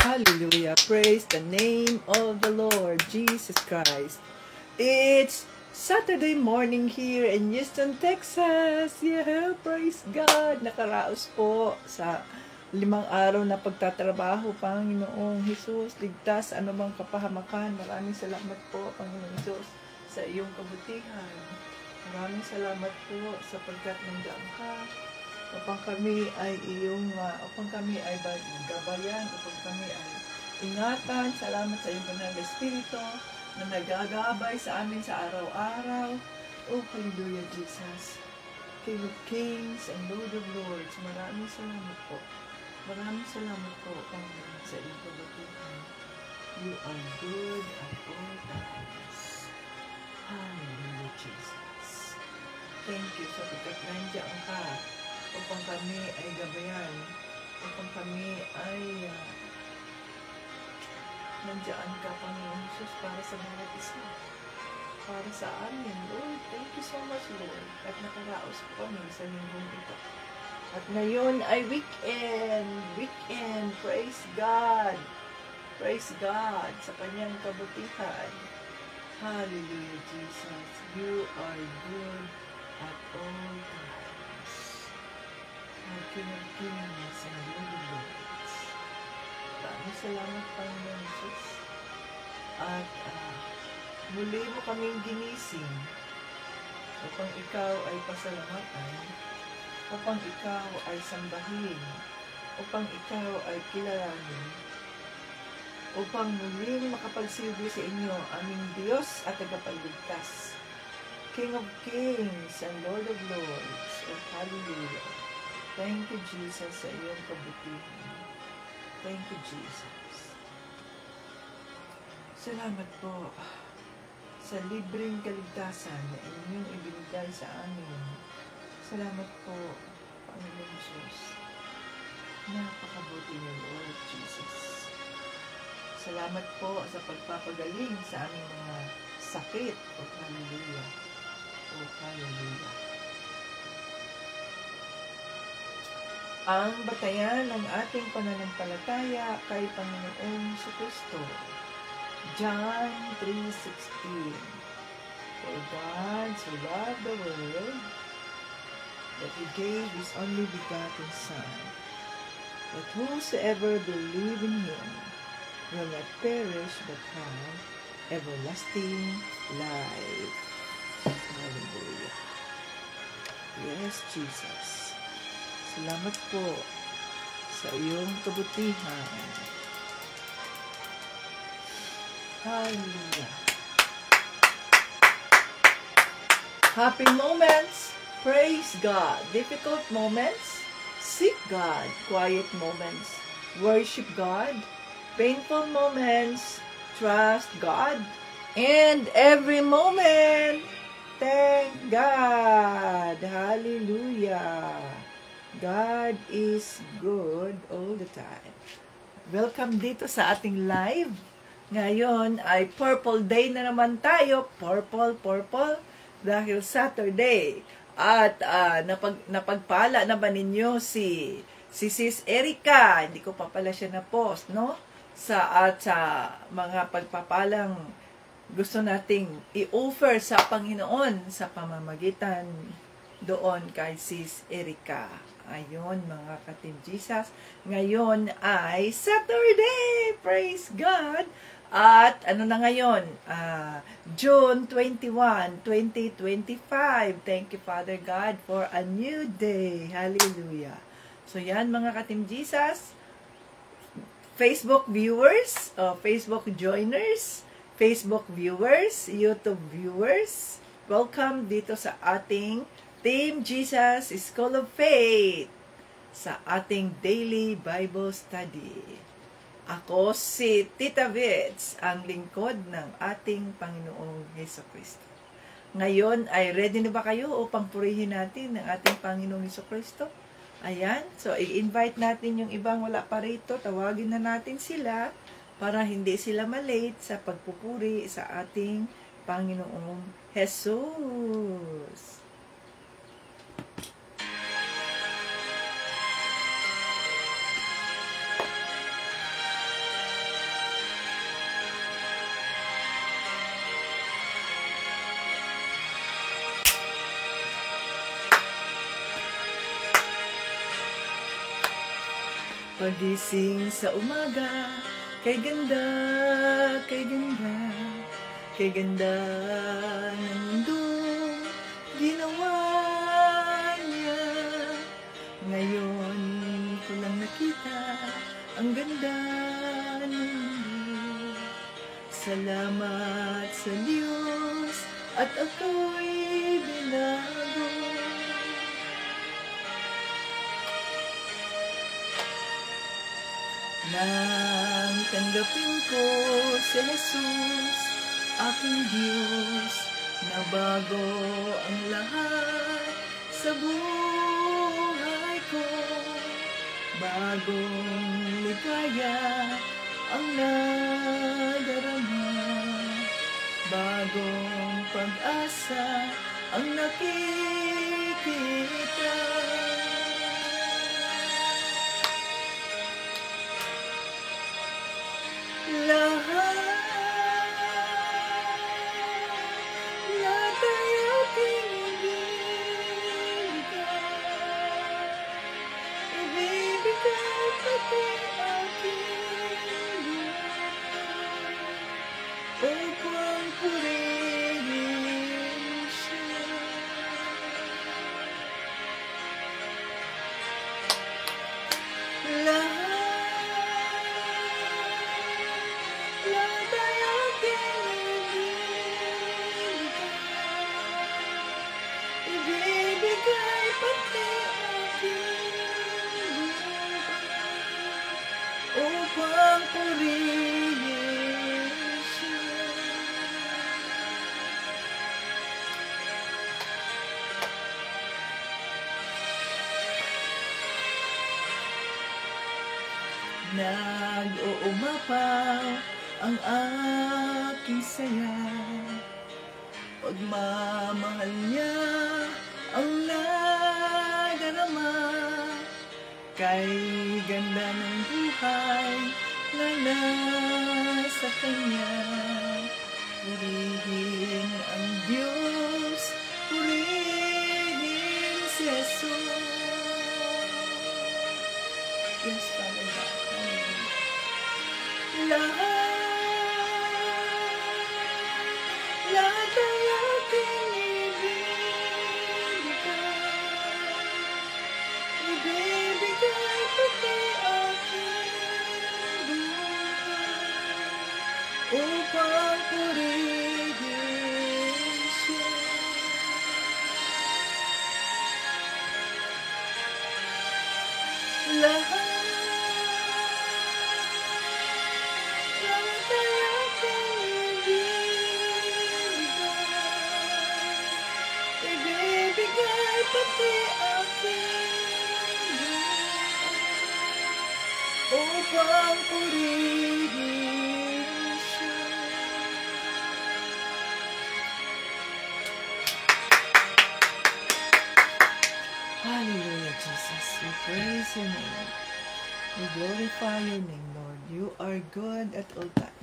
Hallelujah. Praise the name of the Lord Jesus Christ. It's Saturday morning here in Houston, Texas. Yeah, praise God. Nakaraos po sa 5 araw na pagtatrabaho, Panginoong Hesus. Ligtas anumang kapahamakan. Maraming salamat po, Panginoong Hesus, sa iyong kabutihan. Maraming salamat po sapagkat nandiyan ka upang kami ay gabayan, upang kami ay ingatan. Salamat sa iyong banal na Espiritu na nagagabay sa amin sa araw-araw. Oh, hallelujah, Jesus, King of Kings and Lord of Lords. Maraming salamat po. Maraming salamat po, Panginoon, sa iyong kabutihan. You are good at all times. Hallelujah, Jesus. Thank you sapagkat nandiyan ka upang kami ay gabayan, upang kami ay nandiyan ka, Panginoon Jesus, para sa mga isa, para sa amin, Lord. Thank you so much, Lord, at nakaraos kami sa linggong ito. At ngayon ay weekend, praise God sa kanyang kabutihan. Hallelujah, Jesus, you are good at all times. King of Kings and Lord of Lords. Maraming salamat, Panginoon Jesus. At muli mo kaming ginising upang ikaw ay pasalamatan, upang ikaw ay sambahin, upang ikaw ay kilalanin, upang muling makapagsilbi sa inyo aming Diyos at tagapagligtas, King of Kings and Lord of Lords. Oh, hallelujah. Thank you, Jesus, sa iyong kabutihan. Thank you, Jesus. Salamat po sa libreng kaligtasan na inyong ibinigay sa amin. Salamat po, Panginoon Jesus. Napakabuti niyo, Lord Jesus. Salamat po sa pagpapagaling sa aming mga sakit. Oh, hallelujah. Oh, hallelujah. Ang batayan ng ating pananampalataya kay Panginoong Jesucristo. John 3:16. For God so loved the world that He gave His only begotten Son, that whosoever believe in Him will not perish but have everlasting life. Hallelujah. Yes, Jesus. Salamat po sa iyong kabutihan. Hallelujah. Happy moments, praise God. Difficult moments, seek God. Quiet moments, worship God. Painful moments, trust God. And every moment, thank God. Hallelujah. God is good all the time. Welcome dito sa ating live. Ngayon ay Purple Day na naman tayo. Purple. Dahil Saturday. At napagpala na ba ninyo si Sis Erica? Hindi ko pa pala siya na-post, no? Sa mga pagpapalang gusto nating i-offer sa Panginoon sa pamamagitan doon kay Sis Erica. Ayun, mga ka-Team Jesus. Ngayon ay Saturday! Praise God! At ano na ngayon? June 21, 2025. Thank you, Father God, for a new day. Hallelujah. So yan, mga ka-Team Jesus. Facebook viewers, Facebook joiners, Facebook viewers, YouTube viewers, welcome dito sa ating Team Jesus School of Faith, sa ating daily Bible study. Ako si Tita Vits, ang lingkod ng ating Panginoong Jesucristo. Ngayon ay ready na ba kayo upang purihin natin ang ating Panginoong Jesucristo? Ayan, so i-invite natin yung ibang wala pa rito, tawagin na natin sila para hindi sila malate sa pagpupuri sa ating Panginoong Jesus. Pagising sa umaga, kay ganda, kay ganda, kay ganda ng mundong ginawa niya. Ngayon ko lang nakita ang ganda ng mundo. Salamat sa Diyos at ako'y binago. Nang tanggapin ko si Jesus, aking Diyos, na bago ang lahat sa buhay ko. Bagong ligaya ang nadarama, bagong pag-asa ang nakikita. Lahat ay aking ibibigay, pati aking buhay, upang purihin siya. Lahat ay aking ibibigay, pati aking buhay, upang purihin siya. Nag-uumapaw ang aking saya, pagmamahal niya ang nadarama, kay ganda ng buhay na nasa kanya. Purihin ang Diyos, purihin si Jesus. Yes, Father God. Lahat ay aking ibibigay, pati aking buhay, upang purihin siya. Lahat ay aking ibibigay, pati aking buhay, upang purihin siya. Hallelujah, Jesus. We praise your name. We glorify your name, Lord. You are good at all times.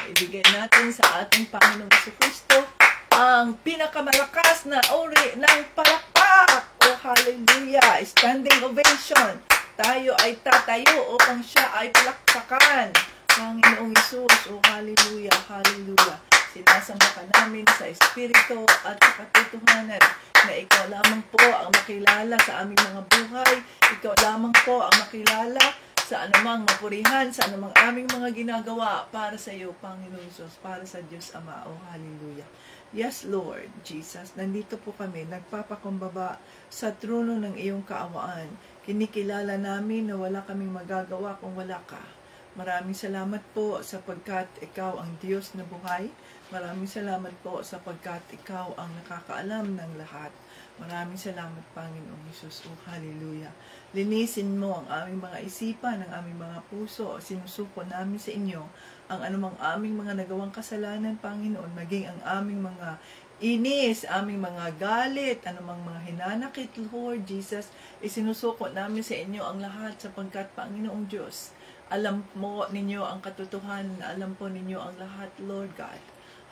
Ibigay natin sa ating Panginoong Jesucristo ang pinakamalakas na uri ng palakpak. Oh, hallelujah! Standing ovation. Tayo ay tatayo upang siya ay palakpakan. Panginoong Jesus, oh, hallelujah, hallelujah. Sinasamba ka namin sa Espiritu at sa katotohanan na ikaw lamang po ang makilala sa aming mga buhay. Ikaw lamang po ang makilala sa anumang mapurihan, sa anumang aming mga ginagawa para sa iyo, Panginoon Jesus, para sa Diyos Ama. Oh, hallelujah. Yes, Lord Jesus, nandito po kami, nagpapakumbaba sa trono ng iyong kaawaan. Kinikilala namin na wala kaming magagawa kung wala ka. Maraming salamat po sapagkat ikaw ang Diyos na buhay. Maraming salamat po sapagkat ikaw ang nakakaalam ng lahat. Maraming salamat, Panginoong Jesus. Oh, hallelujah. Linisin mo ang aming mga isipan, ang aming mga puso. Sinusuko namin sa inyo ang anumang aming mga nagawang kasalanan, Panginoon, maging ang aming mga inis, aming mga galit, anumang mga hinanakit, Lord Jesus. Isinusuko namin sa inyo ang lahat sapagkat, Panginoong Diyos, alam mo ninyo ang katotohanan, alam po ninyo ang lahat, Lord God.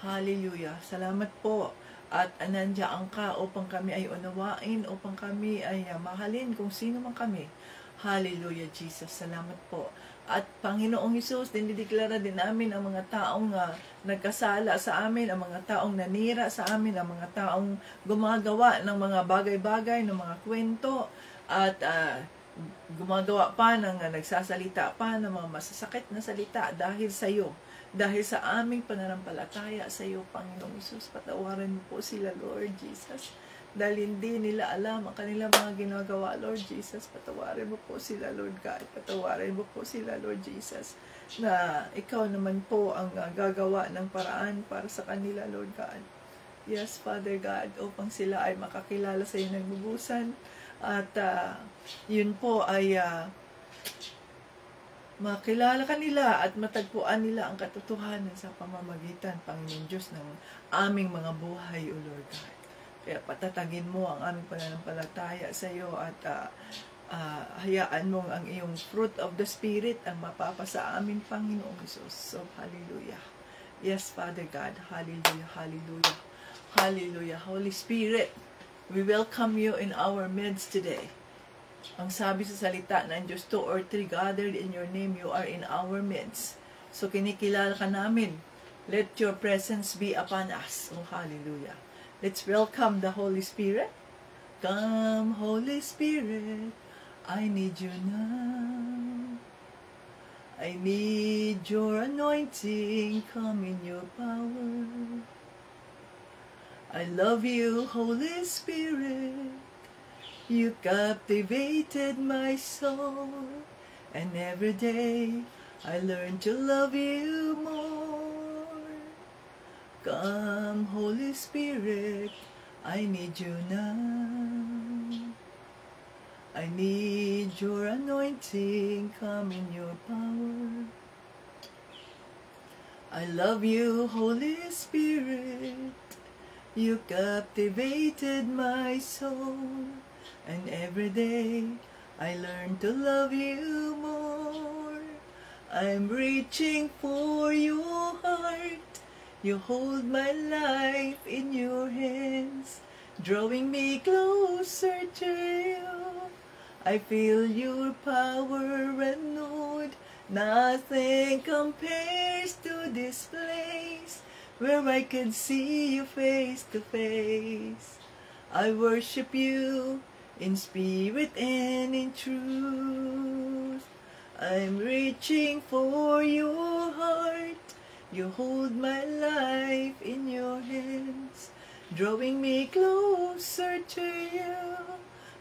Hallelujah. Salamat po. At nandiyan ka upang kami ay unawain, upang kami ay mahalin kung sino man kami. Hallelujah, Jesus. Salamat po. At Panginoong Hesus, dinideklara din namin ang mga taong nagkasala sa amin, ang mga taong nanira sa amin, ang mga taong gumagawa ng mga bagay-bagay, ng mga kwento, at gumagawa pa ng nagsasalita pa ng mga masasakit na salita dahil sa iyo. Dahil sa aming pananampalataya sa iyo, Panginoong Hesus, patawarin mo po sila, Lord Jesus. Dahil hindi nila alam ang kanilang mga ginagawa, Lord Jesus. Patawarin mo po sila, Lord God. Patawarin mo po sila, Lord Jesus, na ikaw naman po ang gagawa ng paraan para sa kanila, Lord God. Yes, Father God, upang sila ay makakilala sa iyo ng lubusan. At yun po ay makilala kanila at matagpuan nila ang katotohanan sa pamamagitan, Panginoon Diyos, ng aming mga buhay, O Lord God. Kaya patatagin mo ang aming pananampalataya sa iyo at hayaan mong ang iyong fruit of the Spirit ang mapapasa amin, Panginoong Hesus. So, hallelujah. Yes, Father God. Hallelujah, hallelujah, hallelujah. Holy Spirit, we welcome you in our midst today. Ang sabi sa salita ng Diyos, 2 or 3 gathered in your name, you are in our midst. So, kinikilala ka namin. Let your presence be upon us. Oh, hallelujah. Let's welcome the Holy Spirit. Come, Holy Spirit, I need you now. I need your anointing, come in your power. I love you, Holy Spirit. You captivated my soul, and every day I learn to love you more. Come, Holy Spirit, I need you now. I need your anointing, come in your power. I love you, Holy Spirit. You captivated my soul, and every day I learn to love you more. I'm reaching for your heart. You hold my life in your hands, drawing me closer to you. I feel your power renewed. Nothing compares to this place where I could see you face to face. I worship you in spirit and in truth. I'm reaching for your heart. You hold my life in your hands, drawing me closer to you.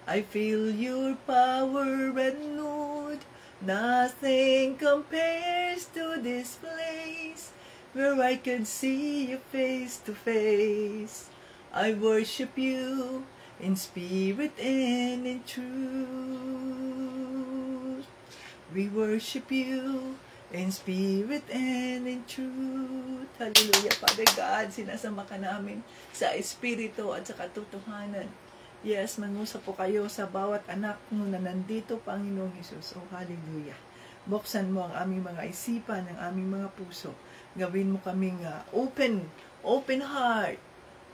I feel your power renewed. Nothing compares to this place where I could see you face to face. I worship you in spirit and in truth. We worship you in spirit and in truth. Hallelujah, Father God. Sinasama ka namin sa espiritu at sa katotohanan. Yes, mangusap po kayo sa bawat anak mo na nandito, Panginoong Hesus. Oh, hallelujah. Buksan mo ang aming mga isipan, ang aming mga puso. Gawin mo kaming open heart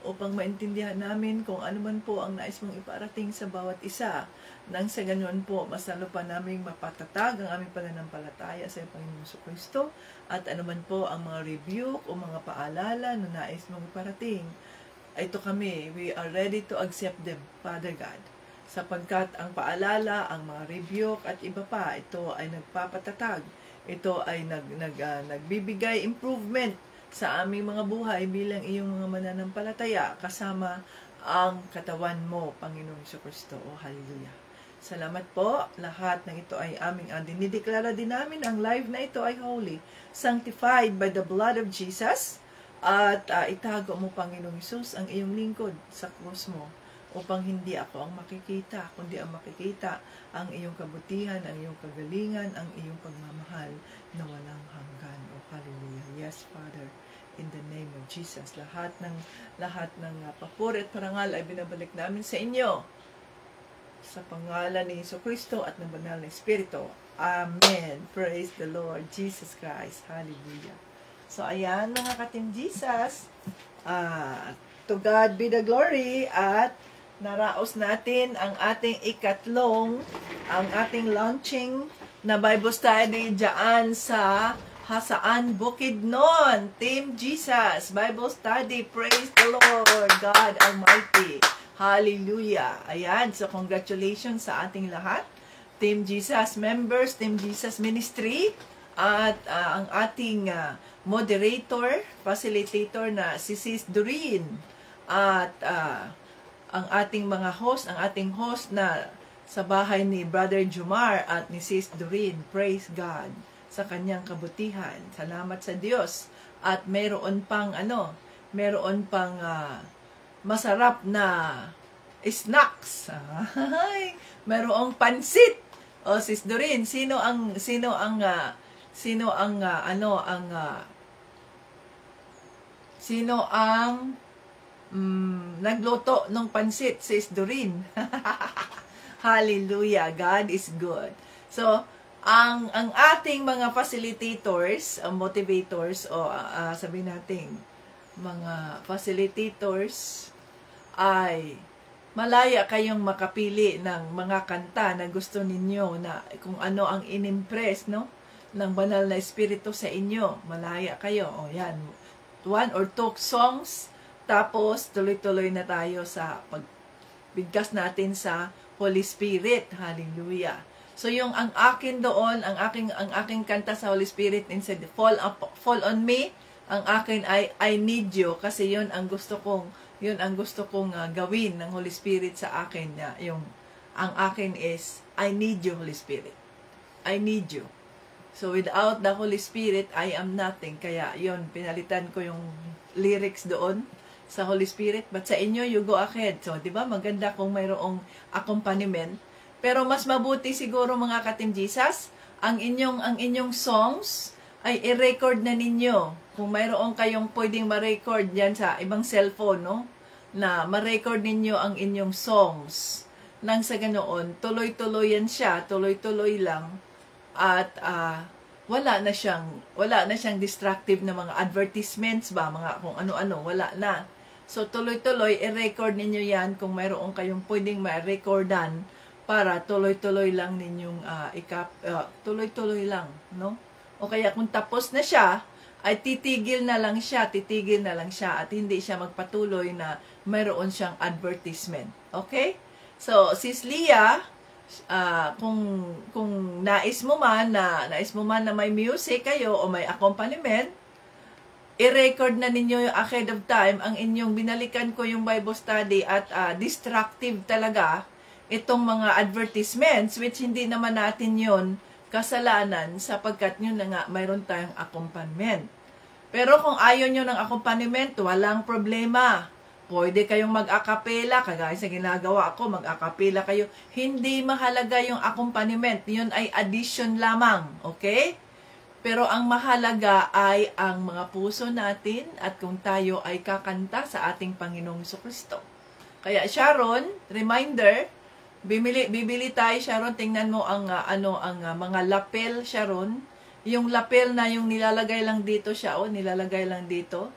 upang maintindihan namin kung ano man po ang nais mong iparating sa bawat isa. Nang sa ganoon po, mas lalo pa naming mapatatag ang aming pananampalataya sa Panginoong Kristo at ano man po ang mga rebuke o mga paalala na nais mong iparating. Ito kami, we are ready to accept them, Father God. Sapagkat ang paalala, ang mga rebuke at iba pa, ito ay nagpapatatag. Ito ay nagbibigay improvement sa aming mga buhay bilang iyong mga mananampalataya kasama ang katawan mo, Panginoong Kristo. O, hallelujah. Salamat po. Lahat ng ito ay aming dinideklara din namin. Ang live na ito ay holy, sanctified by the blood of Jesus. At itago mo, Panginoong Hesus, ang iyong lingkod sa krus mo upang hindi ako ang makikita, kundi ang makikita ang iyong kabutihan, ang iyong kagalingan, ang iyong pagmamahal na walang hanggan. O, hallelujah. Yes, Father, in the name of Jesus. Lahat ng papuri at parangal ay binabalik namin sa inyo. Sa pangalan ni Jesucristo at ng banal na Espiritu. Amen. Praise the Lord Jesus Christ. Hallelujah. So, ayan mga ka-Team Jesus. To God be the glory at naraos natin ang ating ang ating launching na Bible study dyan sa Hasaan Bukidnon. Team Jesus, Bible study. Praise the Lord, God Almighty. Hallelujah. Ayan, so congratulations sa ating lahat. Team Jesus members, Team Jesus Ministry, at ang ating moderator, facilitator na si Sis Doreen, at ang ating mga host, ang ating host na sa bahay ni Brother Jumar at ni Sis Doreen. Praise God sa kanyang kabutihan. Salamat sa Diyos. At meron pang masarap na snacks. Merong pansit. O Sis Doreen, sino ang nagluto ng pansit? Sis Doreen. Hallelujah, God is good. So, ang ating mga facilitators, motivators, o sabihin natin, mga facilitators ay malaya kayong makapili ng mga kanta na gusto ninyo, na kung ano ang inimpress, no, ng banal na espiritu sa inyo. Malaya kayo. O yan, 1 or 2 songs, tapos tuloy-tuloy na tayo sa pagbigkas natin sa Holy Spirit. Hallelujah. So yung ang akin doon, ang aking kanta sa Holy Spirit, instead fall on me, ang akin ay I need you, kasi yun ang gusto kong gawin ng Holy Spirit sa akin. Ang akin is I need you, Holy Spirit. I need you. So without the Holy Spirit, I am nothing. Kaya yun, pinalitan ko yung lyrics doon sa Holy Spirit. But sa inyo, you go ahead. So, di ba, maganda kung mayroong accompaniment. Pero mas mabuti siguro, mga ka-Team Jesus, ang inyong songs ay i-record na ninyo. Kung mayroong kayong pwedeng ma-record yan sa ibang cellphone, no? Na ma-record ninyo ang inyong songs. Nang sa ganoon, tuloy-tuloy yan siya, tuloy-tuloy lang. At wala na siyang destructive na mga advertisements ba, mga kung ano-ano, wala na. So tuloy-tuloy i-record ninyo yan kung mayroong kayong pwedeng ma-recordan, para tuloy-tuloy lang ninyong tuloy-tuloy lang, no? O kaya kung tapos na siya, ay titigil na lang siya at hindi siya magpatuloy na mayroon siyang advertisement. Okay? So, Sis Leah, kung nais mo man na may music kayo o may accompaniment, i-record na ninyo ahead of time ang inyong binalikan ko yung Bible study, at distractive talaga itong mga advertisements, which hindi naman natin yon kasalanan, sapagkat yun na nga mayroon tayong accompaniment. Pero kung ayaw nyo ng accompaniment, walang problema. Pwede kayong mag-acapella, kagaya sa ginagawa ko, mag-acapella kayo. Hindi mahalaga yung accompaniment. Yun ay addition lamang. Okay? Pero ang mahalaga ay ang mga puso natin at kung tayo ay kakanta sa ating Panginoong Jesucristo. Kaya Sharon, reminder, bibili tayo, Sharon, tingnan mo ang mga lapel, Sharon. Yung lapel na yung nilalagay lang dito siya, nilalagay lang dito.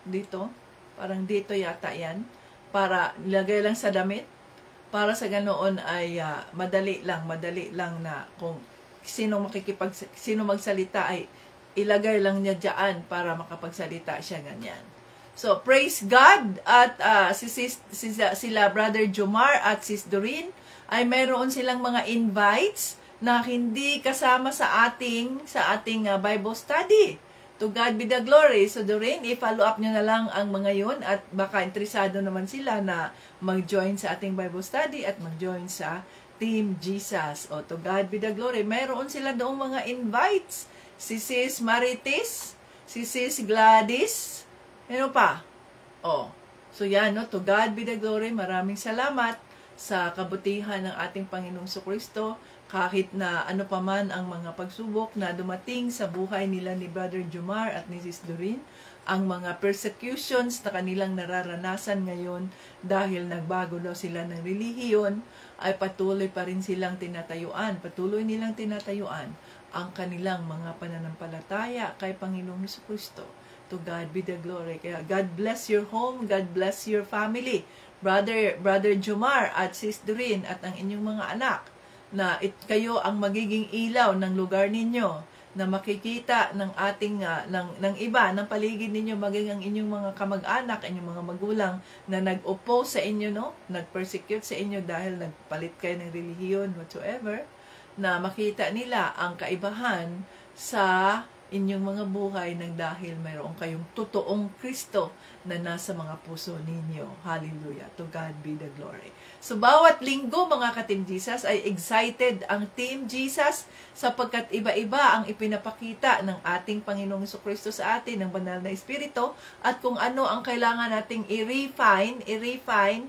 Parang dito yata yan. Para nilagay lang sa damit. Para sa ganoon ay madali lang na kung sino magsalita ay ilagay lang niya diyan para makapagsalita siya, ganyan. So, praise God. At sila Brother Jomar at Sis Doreen ay mayroon silang mga invites na hindi kasama sa ating Bible study. To God be the glory. So, Doreen, i-follow up nyo na lang ang mga yun, at baka interesado naman sila na mag-join sa ating Bible study at mag-join sa Team Jesus. O, to God be the glory. Mayroon sila doong mga invites. Si Sis Marites, si Sis Gladys, ano pa? O, so yan, no? To God be the glory. Maraming salamat sa kabutihan ng ating Panginoong Jesucristo. Kahit na ano pa man ang mga pagsubok na dumating sa buhay nila ni Brother Jomar at ni Sis Doreen, ang mga persecutions na kanilang nararanasan ngayon dahil nagbago daw sila ng relihiyon, ay patuloy pa rin silang patuloy nilang tinatayuan ang kanilang mga pananampalataya kay Panginoong Jesucristo. To God be the glory. Kaya God bless your home, God bless your family. Brother Jomar at Sis Doreen at ang inyong mga anak, na kayo ang magiging ilaw ng lugar ninyo, na makikita ng ating ng iba, ng paligid ninyo, maging ang inyong mga kamag-anak, inyong mga magulang na nag-oppose sa inyo, no? Nag-persecute sa inyo dahil nagpalit kayo ng relihiyon, whatsoever, na makita nila ang kaibahan sa inyong mga buhay ng dahil mayroon kayong totoong Kristo na nasa mga puso ninyo. Hallelujah. To God be the glory. So, bawat linggo, mga ka-Team Jesus, ay excited ang Team Jesus sapagkat iba-iba ang ipinapakita ng ating Panginoong Jesucristo sa atin, ng banal na Espiritu, at kung ano ang kailangan nating i-refine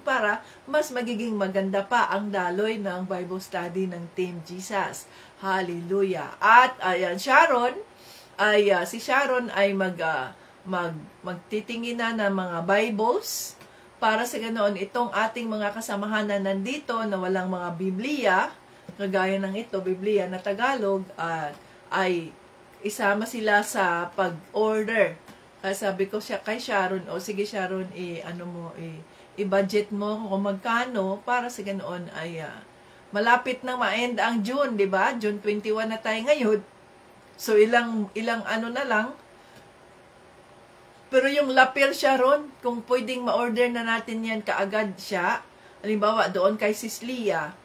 para mas magiging maganda pa ang daloy ng Bible study ng Team Jesus. Hallelujah. At, ayan, si Sharon ay magtitingin na ng mga Bibles para sa ganoon itong ating mga kasamahan na nandito na walang mga Biblia, kagaya ng ito, Biblia na Tagalog, ay isama sila sa pag-order. Kaya sabi ko siya kay Sharon, sige Sharon, i-budget mo kung magkano para sa ganoon ay malapit na ma-end ang June, di ba? June 21 na tayo ngayon. So, ilang ano na lang. Pero yung lapel Sharon, kung pwedeng ma-order na natin yan kaagad siya, halimbawa doon kay Sis Leah,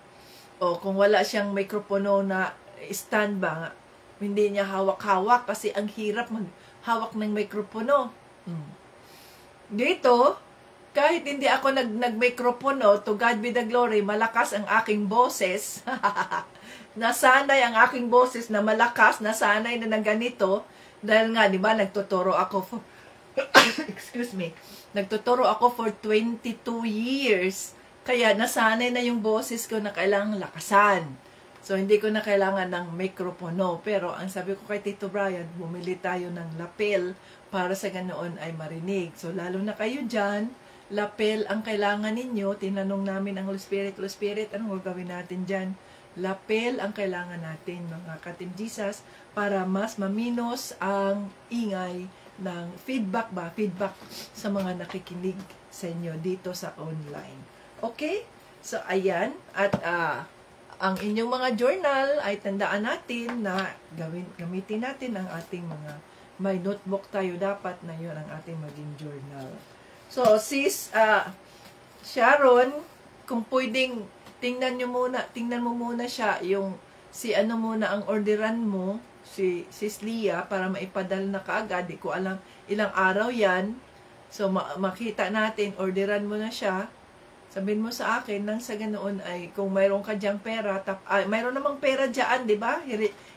o kung wala siyang mikropono na stand ba, hindi niya hawak-hawak kasi ang hirap maghawak ng mikropono. Dito, kahit hindi ako nag-mikropono, to God be the glory, malakas ang aking boses. Nasanay ang aking boses na malakas, nasanay na ganito, dahil nga, di ba, nagtuturo ako for, excuse me, nagtuturo ako for 22 years, kaya nasanay na yung boses ko na kailangang lakasan. So, hindi ko na kailangan ng mikropono, pero ang sabi ko kay Tito Brian, bumili tayo ng lapel para sa ganoon ay marinig. So, lalo na kayo dyan, lapel ang kailangan ninyo. Tinanong namin ang Holy Spirit, anong gagawin natin dyan? Lapel ang kailangan natin, mga ka-Team Jesus, para mas maminos ang ingay ng feedback sa mga nakikinig sa inyo dito sa online. Okay? So, ayan. At ang inyong mga journal ay tandaan natin na gamitin natin ang ating mga, may notebook tayo dapat na yun ang ating maging journal. So, Sis Sharon, kung pwedeng tingnan mo muna siya, yung ano muna ang orderan mo, si Sis Leah, para maipadala na kaagad. Di ko alam ilang araw yan. So, makita natin, orderan mo na siya. Sabihin mo sa akin, nang sa ganoon ay, kung mayroon ka dyang pera, mayroon namang pera dyan, di ba?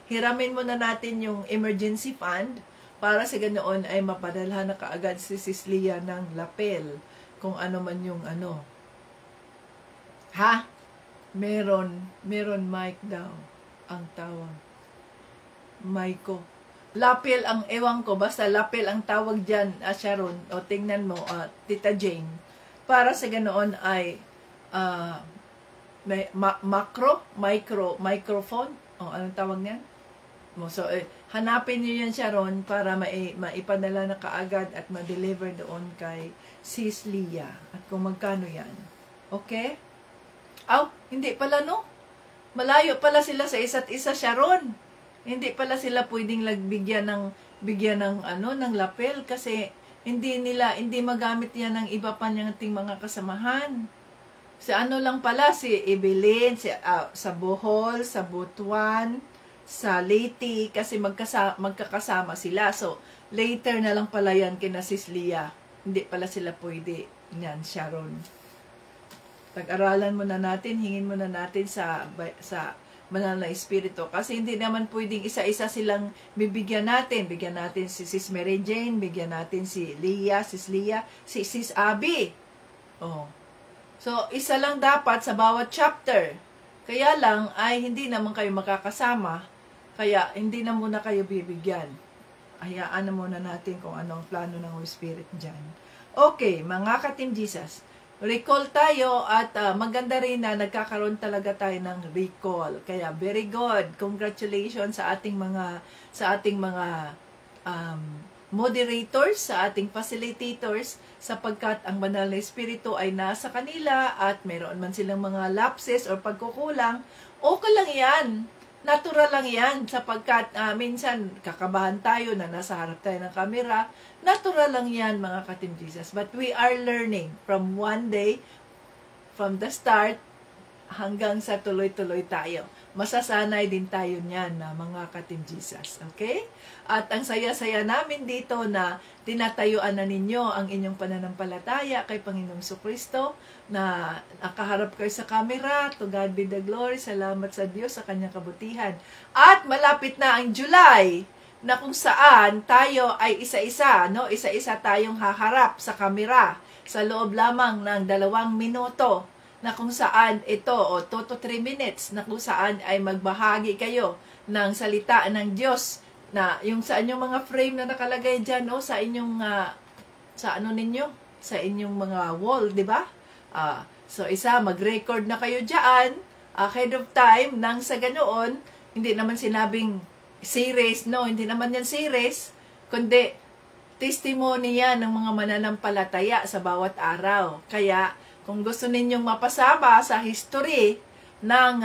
Hiramin mo na natin yung emergency fund, para sa ganoon ay mapadalhan na kaagad si Sis Leah ng lapel. Kung ano man yung ano. Ha? Meron mic daw ang tawag. Maiko. Lapel ang ewan ko, basta lapel ang tawag dyan, Sharon, o tingnan mo, Tita Jane. Para sa ganoon ay microphone, o anong tawag niyan? So, hanapin niyo yan, Sharon, para maipadala na kaagad at ma-deliver doon kay Sis Leah. At kung magkano yan. Okay? Hindi pala, no? Malayo pala sila sa isa't isa, Sharon. Hindi pala sila pwedeng bigyan ng lapel kasi hindi magamit yan ng iba pa niyang mga kasamahan. Sa ano lang pala, si Evelyn, sa Bohol, sa Butuan, sa Leyte, kasi magkakasama sila. So, later na lang pala yan kina Sis Leah. Hindi pala sila pwede. Yan, Sharon. Pag-aralan mo na natin, hingin mo na natin sa Banal na Espiritu. Kasi hindi naman pwedeng isa-isa silang bibigyan natin. Bigyan natin si Sis Mary Jane, bigyan natin si Leah, Sis Leah, si Sis Abby. So, isa lang dapat sa bawat chapter. Kaya lang ay hindi naman kayo makakasama. Kaya hindi na muna kayo bibigyan. Hayaan na muna natin kung anong plano ng Holy Spirit dyan. Okay, mga ka-Team Jesus. Recall tayo at maganda rin na nagkakaroon talaga tayo ng recall. Kaya very good. Congratulations sa ating mga moderators, sa ating facilitators, sapagkat ang banal na Espiritu ay nasa kanila at meron man silang mga lapses o pagkukulang, okay lang yan. Natural lang yan sapagkat minsan kakabahan tayo na nasa harap tayo ng kamera. Natural lang yan mga ka-Team Jesus. But we are learning from one day, from the start, hanggang sa tuloy-tuloy tayo. Masasanay din tayo niyan na mga ka-Team Jesus. Okay? At ang saya-saya namin dito na tinatayuan na ninyo ang inyong pananampalataya kay Panginoong Jesucristo, na nakaharap kayo sa camera. To God be the glory. Salamat sa Diyos sa kanyang kabutihan. At malapit na ang July, na kung saan tayo ay isa-isa, no? Isa-isa tayong haharap sa camera sa loob lamang ng 2 minuto, na kung saan ito, o 2 to 3 minutes, na kung saan ay magbahagi kayo ng salita ng Diyos, na yung sa inyong mga frame na nakalagay dyan, o sa inyong, sa ano ninyo, sa inyong mga wall, di ba? So isa, mag-record na kayo dyan, ahead of time, nang sa ganoon, hindi naman sinabing series, no, hindi naman yan series, kundi testimony yan ng mga mananampalataya sa bawat araw. Kaya, kung gusto ninyong mapasama sa history ng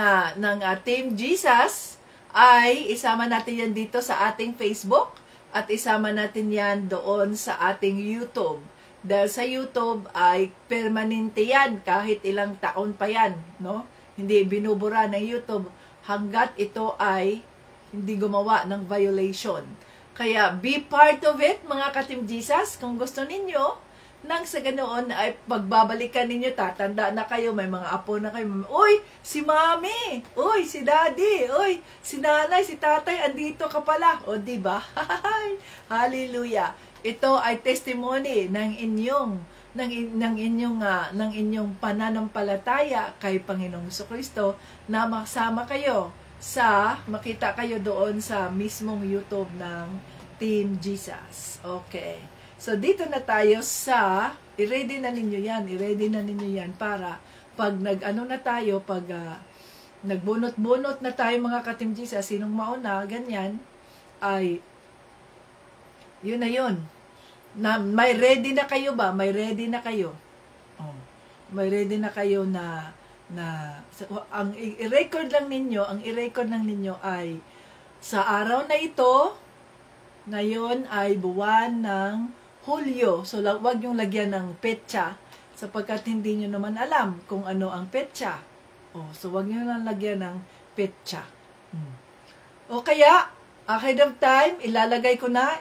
Team Jesus, ay isama natin yan dito sa ating Facebook at isama natin yan doon sa ating YouTube. Dahil sa YouTube ay permanente yan kahit ilang taon pa yan, no? Hindi binubura ng YouTube hanggat ito ay hindi gumawa ng violation. Kaya be part of it mga ka-Team Jesus. Kung gusto ninyo, nang sa ganoon ay pagbabalikan ninyo, tatanda na kayo, may mga apo na kayo. Uy, si mami! Uy, si daddy! Uy, si nanay, si tatay, andito ka pala. O, diba? Hallelujah! Ito ay testimony ng inyong pananampalataya kay Panginoong Jesucristo, na makasama kayo makita kayo doon sa mismong YouTube ng Team Jesus. Okay. So, dito na tayo sa, i-ready na ninyo yan para pag nag-ano na tayo, pag nagbunot-bunot na tayo mga ka-Team Jesus, sinong mauna, ganyan, ay, yun na yun. Na, may ready na kayo ba? May ready na kayo. Oh, may ready na kayo na ang i-record lang ninyo ay sa araw na ito, ngayon ay buwan ng Hulyo. So, wag yung lagyan ng petsa sapagkat hindi nyo naman alam kung ano ang petsa. Oh, so, wag nyo lang lagyan ng petsa. O kaya, ahead of time, ilalagay ko na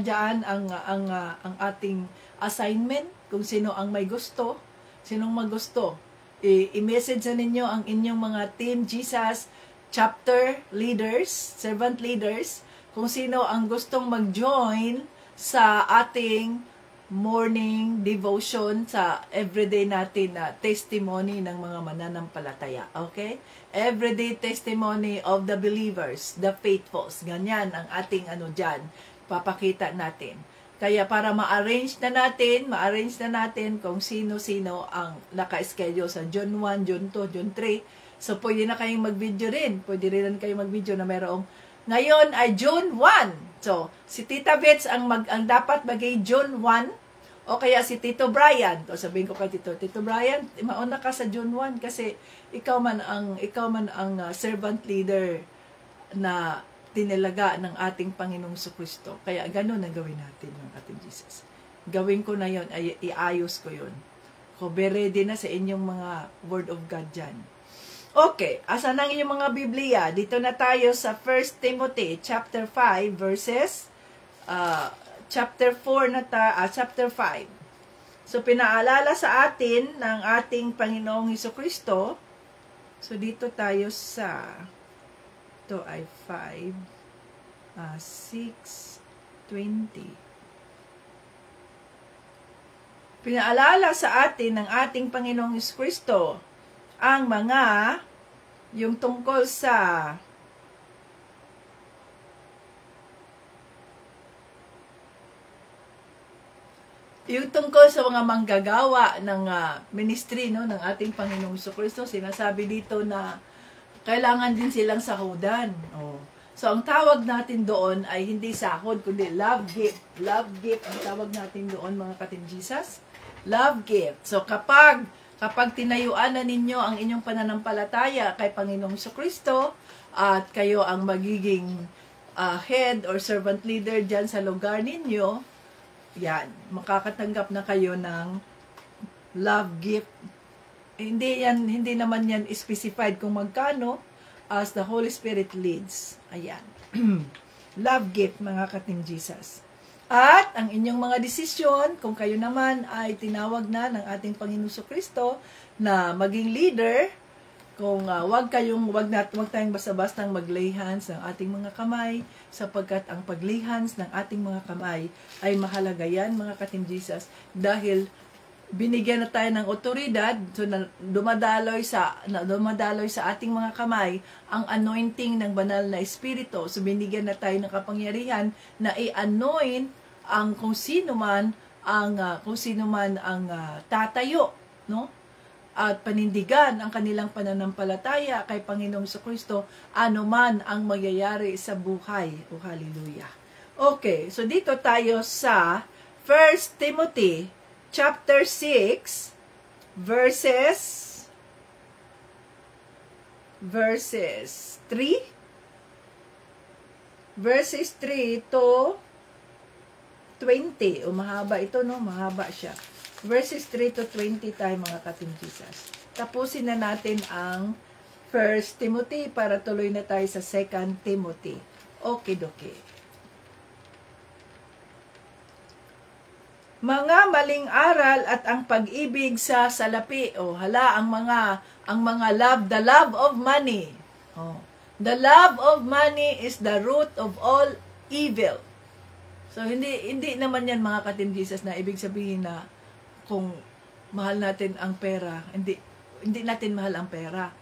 diyan ang ating assignment, kung sino ang may gusto, sinong magusto. I-message na ninyo ang inyong mga Team Jesus chapter leaders, servant leaders, kung sino ang gustong mag-join sa ating morning devotion sa everyday natin na testimony ng mga mananampalataya. Okay? Everyday testimony of the believers, the faithfuls. Ganyan ang ating dyan, papakita natin. Kaya para ma-arrange na natin kung sino-sino ang naka-schedule sa June 1, June 2, June 3. So, pwede na kayong mag-video rin. Pwede rin kayong mag-video na mayroong ngayon ay June 1. So, si Tita Bets ang dapat magay June 1 o kaya si Tito Brian. So, sabihin ko kay Tito Brian, mauna ka sa June 1 kasi ikaw man ang servant leader na tinilaga ng ating Panginoong Jesucristo. Kaya ganun ang gawin natin ng ating Jesus. Gawin ko na yon, ay iayos ko yon. So, be ready na sa inyong mga Word of God dyan. Okay, asan ang inyong mga Biblia? Dito na tayo sa 1 Timothy chapter 5 verses chapter 4 chapter 5. So pinaalala sa atin ng ating Panginoong Jesucristo. So dito tayo sa ito ay 6:20. Pinaalala sa atin ng ating Panginoong Jesucristo ang yung tungkol sa mga manggagawa ng ministry ng ating Panginoong Jesucristo. Sinasabi dito na kailangan din silang sahudan. So, ang tawag natin doon ay hindi sahod, kundi love gift. Love gift ang tawag natin doon, mga ka-Team Jesus. Love gift. So, kapag tinayuan na ninyo ang inyong pananampalataya kay Panginoong Kristo at kayo ang magiging head or servant leader dyan sa lugar ninyo, yan, makakatanggap na kayo ng love gift. Hindi naman yan specified kung magkano, as the Holy Spirit leads. Ayan. Love gift, mga ka-Team Jesus. At ang inyong mga desisyon, kung kayo naman ay tinawag na ng ating Panginoon Kristo na maging leader, kung wag tayong basta-bastang mag-lay hands ng ating mga kamay, sapagkat ang pag-lay hands ng ating mga kamay ay mahalaga yan, mga ka-Team Jesus, dahil binigyan na tayo ng otoridad, so dumadaloy sa ating mga kamay ang anointing ng banal na espiritu. So binigyan na tayo ng kapangyarihan na i-anoint ang kung sino man ang tatayo, no? At panindigan ang kanilang pananampalataya kay Panginoong Kristo, anuman ang magyayari sa buhay. O hallelujah. Okay, so dito tayo sa 1 Timothy chapter 6, verses 3 to 20. O mahaba ito, no? Mahaba siya. Verses 3 to 20 tayo, mga ka-Team Jesus. Tapusin na natin ang 1 Timothy para tuloy na tayo sa 2 Timothy. Okay. Mga maling aral at ang pag-ibig sa salapi. Ang mga love, the love of money. The love of money is the root of all evil. So hindi naman yan, mga ka-Team Jesus, na ibig sabihin na kung mahal natin ang pera, hindi natin mahal ang pera.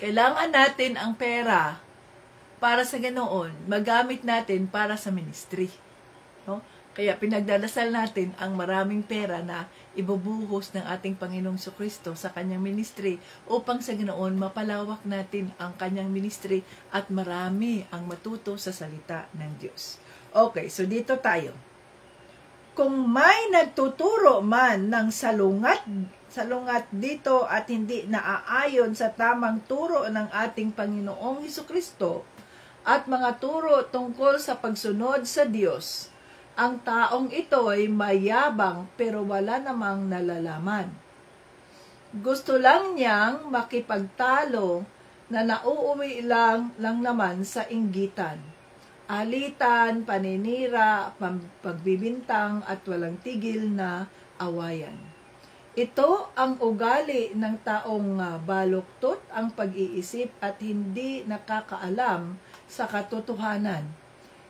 Kailangan natin ang pera para sa ganoon, magamit natin para sa ministry. No? Kaya pinagdadasal natin ang maraming pera na ibubuhos ng ating Panginoong Kristo sa kanyang ministry upang sa ganoon mapalawak natin ang kanyang ministry at marami ang matuto sa salita ng Diyos. Okay, so dito tayo. Kung may nagtuturo man ng salungat dito at hindi naaayon sa tamang turo ng ating Panginoong Kristo at mga turo tungkol sa pagsunod sa Diyos, ang taong ito ay mayabang pero wala namang nalalaman. Gusto lang niyang makipagtalo na nauuwi lang naman sa inggitan, alitan, paninira, pagbibintang at walang tigil na awayan. Ito ang ugali ng taong baluktot ang pag-iisip at hindi nakakaalam sa katotohanan.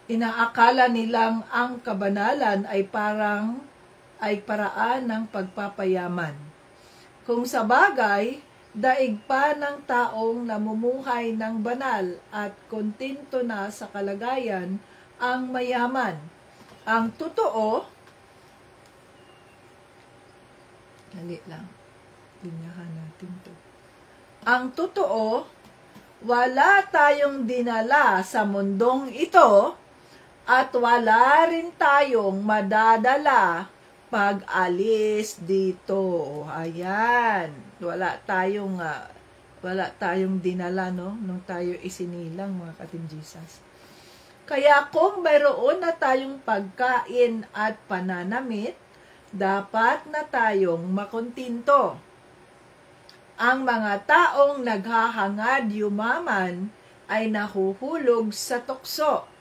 Inaakala nilang ang kabanalan ay paraan ng pagpapayaman. Kung sa bagay, daig pa ng taong namumuhay ng banal at kontento na sa kalagayan ang mayaman. Ang totoo, dali lang, linyahan natin to. Ang totoo, wala tayong dinala sa mundong ito at wala rin tayong madadala pag-alis dito. Ayan. Wala tayong dinala, no? Nung tayo isinilang, mga ka-Team Jesus. Kaya kung mayroon na tayong pagkain at pananamit, dapat na tayong makontinto. Ang mga taong naghahangad yumaman ay nahuhulog sa tukso,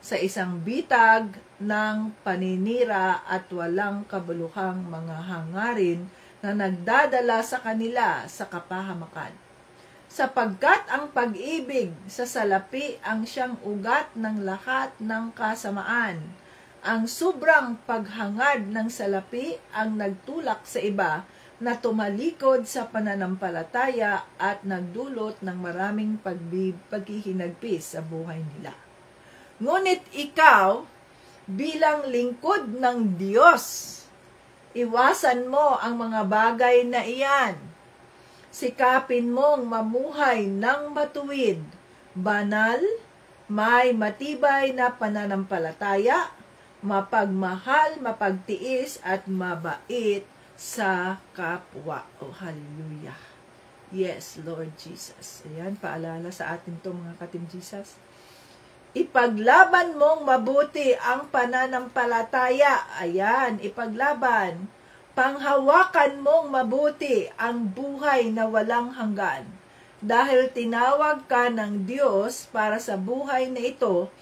sa isang bitag ng paninira at walang kabuluhang mga hangarin na nagdadala sa kanila sa kapahamakan. Sapagkat ang pag-ibig sa salapi ang siyang ugat ng lahat ng kasamaan. Ang sobrang paghangad ng salapi ang nagtulak sa iba na tumalikod sa pananampalataya at nagdulot ng maraming paghihinagpis sa buhay nila. Ngunit ikaw, bilang lingkod ng Diyos, iwasan mo ang mga bagay na iyan. Sikapin mong mamuhay ng matuwid, banal, may matibay na pananampalataya, mapagmahal, mapagtiis, at mabait sa kapwa. Oh, hallelujah. Yes, Lord Jesus. Ayan, paalala sa atin to mga ka-Team Jesus. Ipaglaban mong mabuti ang pananampalataya. Ayan, ipaglaban. Panghawakan mong mabuti ang buhay na walang hanggan. Dahil tinawag ka ng Diyos para sa buhay na ito,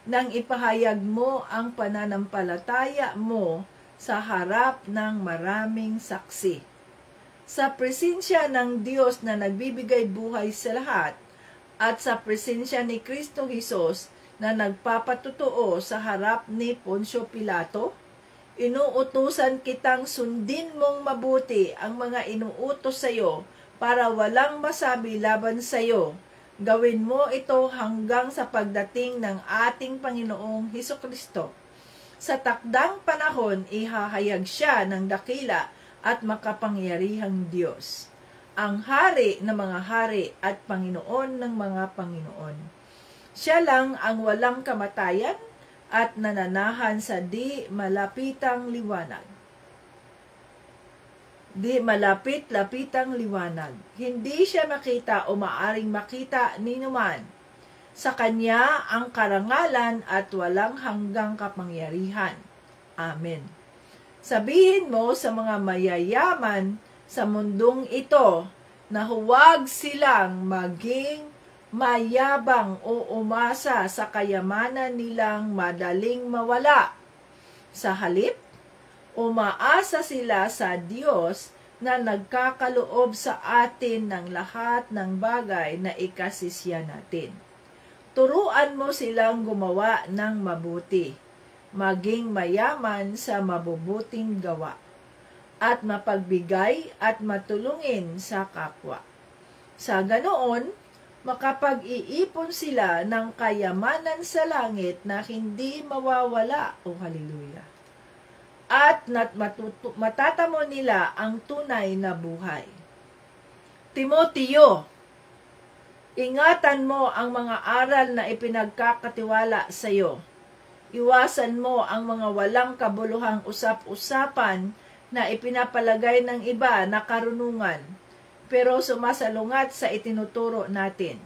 nang ipahayag mo ang pananampalataya mo sa harap ng maraming saksi. Sa presensya ng Diyos na nagbibigay buhay sa lahat, at sa presensya ni Kristo Jesus na nagpapatutuo sa harap ni Poncio Pilato, inuutusan kitang sundin mong mabuti ang mga inuutos sa iyo para walang masabi laban sa iyo. Gawin mo ito hanggang sa pagdating ng ating Panginoong Hesukristo. Sa takdang panahon, ihahayag siya ng dakila at makapangyarihang Diyos, ang hari ng mga hari at Panginoon ng mga Panginoon. Siya lang ang walang kamatayan at nananahan sa di malapitang liwanag. Di malapit-lapitang liwanag. Hindi siya makita o maaring makita ni numan. Sa kanya ang karangalan at walang hanggang kapangyarihan. Amen. Sabihin mo sa mga mayayaman sa mundong ito na huwag silang maging mayabang o umasa sa kayamanan nilang madaling mawala. Sa halip, umaasa sila sa Diyos na nagkakaloob sa atin ng lahat ng bagay na ikasisya natin. Turuan mo silang gumawa ng mabuti, maging mayaman sa mabubuting gawa, at mapagbigay at matulungin sa kapwa. Sa ganoon, makapag-iipon sila ng kayamanan sa langit na hindi mawawala. O hallelujah. At matatamo nila ang tunay na buhay. Timoteo, ingatan mo ang mga aral na ipinagkakatiwala sa iyo. Iwasan mo ang mga walang kabuluhang usap-usapan na ipinapalagay ng iba na karunungan, pero sumasalungat sa itinuturo natin.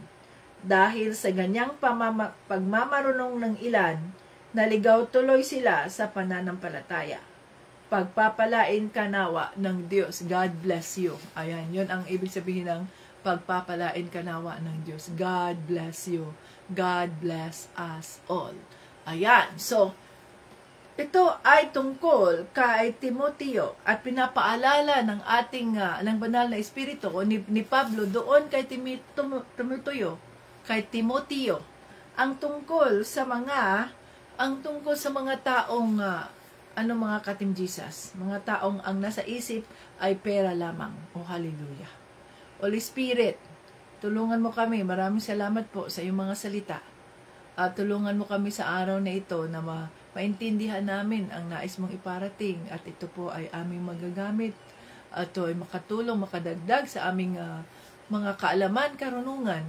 Dahil sa ganyang pagmamarunong ng ilan, naligaw tuloy sila sa pananampalataya. Pagpapalain ka nawa ng Diyos. God bless you. Ayan, yun ang ibig sabihin ng pagpapalain ka nawa ng Diyos. God bless you. God bless us all. Ayan, so, ito ay tungkol kay Timoteo at pinapaalala ng ating ng banal na espiritu o ni Pablo doon kay Timoteo ang tungkol sa mga taong mga ka-Team Jesus, mga taong ang nasa isip ay pera lamang. O hallelujah. Holy Spirit, tulungan mo kami. Maraming salamat po sa iyong mga salita. At tulungan mo kami sa araw na ito na maintindihan namin ang nais mong iparating at ito po ay aming magagamit at ito ay makatulong, makadagdag sa aming mga kaalaman, karunungan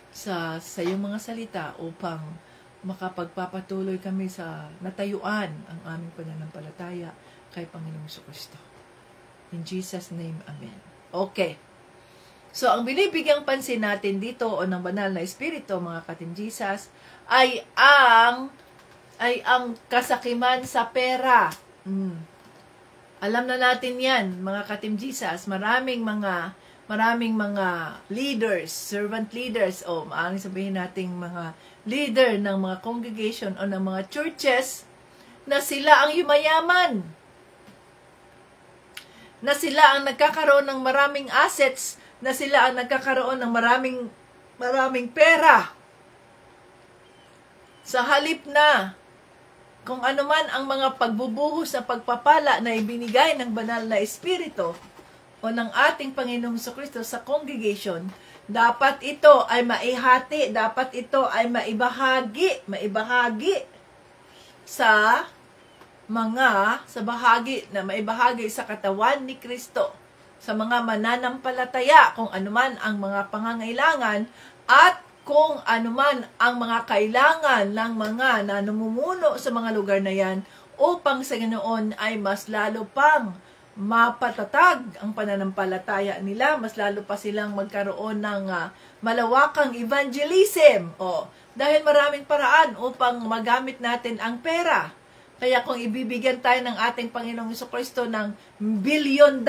sa iyong mga salita upang makapagpapatuloy kami sa natayuan ang aming pananampalataya kay Panginoong Jesucristo. In Jesus' name, Amen. Okay. So, ang binibigyang pansin natin dito o ng banal na espiritu, mga ka-Team Jesus, ay ang kasakiman sa pera. Alam na natin yan, mga ka-Team Jesus. Maraming mga leaders, servant leaders, o maaaring sabihin nating mga leader ng mga congregation o ng mga churches na sila ang yumayaman. Na sila ang nagkakaroon ng maraming assets, na sila ang nagkakaroon ng maraming pera. Sa halip na kung ano man ang mga pagbubuhos sa pagpapala na ibinigay ng banal na espiritu o ng ating Panginoong Jesucristo sa congregation, dapat ito ay maihati, dapat ito ay maibahagi sa maibahagi sa katawan ni Kristo, sa mga mananampalataya, kung anuman ang mga pangangailangan, at kung anuman ang mga kailangan ng mga namumuno sa mga lugar na yan upang sa ganoon ay mas lalo pang mapatatag ang pananampalataya nila, mas lalo pa silang magkaroon ng malawakang evangelism. Dahil maraming paraan upang magamit natin ang pera. Kaya kung ibibigyan tayo ng ating Panginoong Jesucristo ng $1 billion,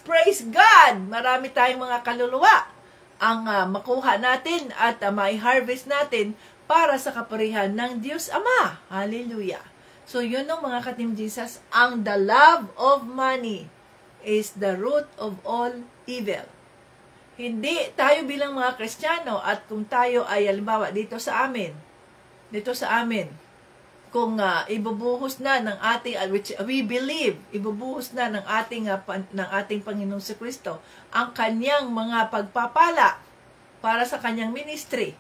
praise God! Marami tayong mga kaluluwa ang makuha natin at mai-harvest natin para sa kapurihan ng Diyos Ama. Hallelujah! So, yun ang mga ka-Team Jesus, ang the love of money is the root of all evil. Hindi tayo bilang mga Kristiyano at kung tayo ay halimbawa dito sa amin, kung ibubuhos na ng ating, which we believe, ibubuhos na ng ating Panginoong Jesucristo ang kanyang mga pagpapala para sa kanyang ministry.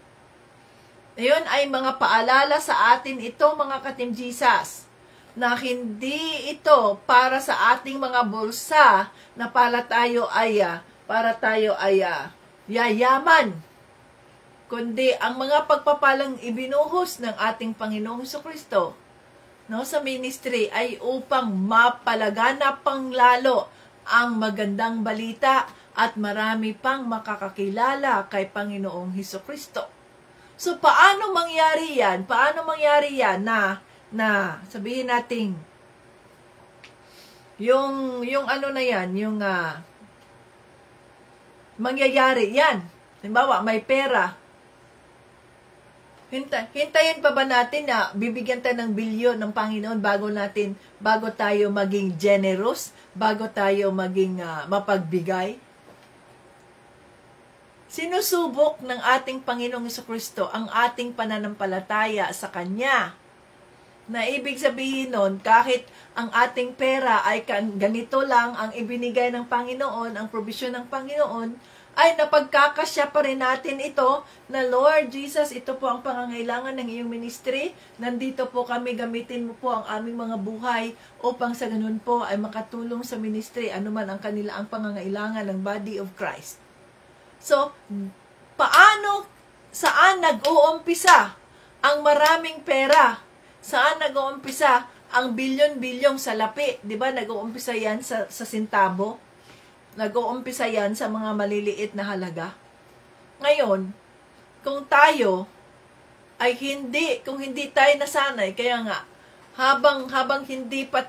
Ayun ay mga paalala sa atin ito, mga ka-Team Jesus, na hindi ito para sa ating mga bulsa na para tayo ay yayaman, kundi ang mga pagpapalang ibinuhos ng ating Panginoong Jesucristo sa ministry ay upang mapalaganap pang lalo ang magandang balita at marami pang makakakilala kay Panginoong Jesucristo. So, paano mangyari yan? Na sabihin natin, yung mangyayari yan. Halimbawa, may pera. Hintayin pa ba natin na bibigyan tayo ng bilyon ng Panginoon bago tayo maging generous, bago tayo maging mapagbigay? Sinusubok ng ating Panginoong Jesucristo ang ating pananampalataya sa Kanya. Na ibig sabihin nun, kahit ang ating pera ay ganito lang ang ibinigay ng Panginoon, ang provision ng Panginoon, ay napagkakasya pa rin natin ito na Lord Jesus, ito po ang pangangailangan ng iyong ministry. Nandito po kami, gamitin mo po ang aming mga buhay upang sa ganun po ay makatulong sa ministry, anuman ang ang pangangailangan ng body of Christ. So, saan nag-uumpisa ang maraming pera? Saan nag-uumpisa ang bilyon-bilyong salapi? Di ba nag-uumpisa yan sa sintabo? Nag-uumpisa yan sa mga maliliit na halaga. Ngayon, kung hindi tayo nasanay, kaya nga, habang hindi pa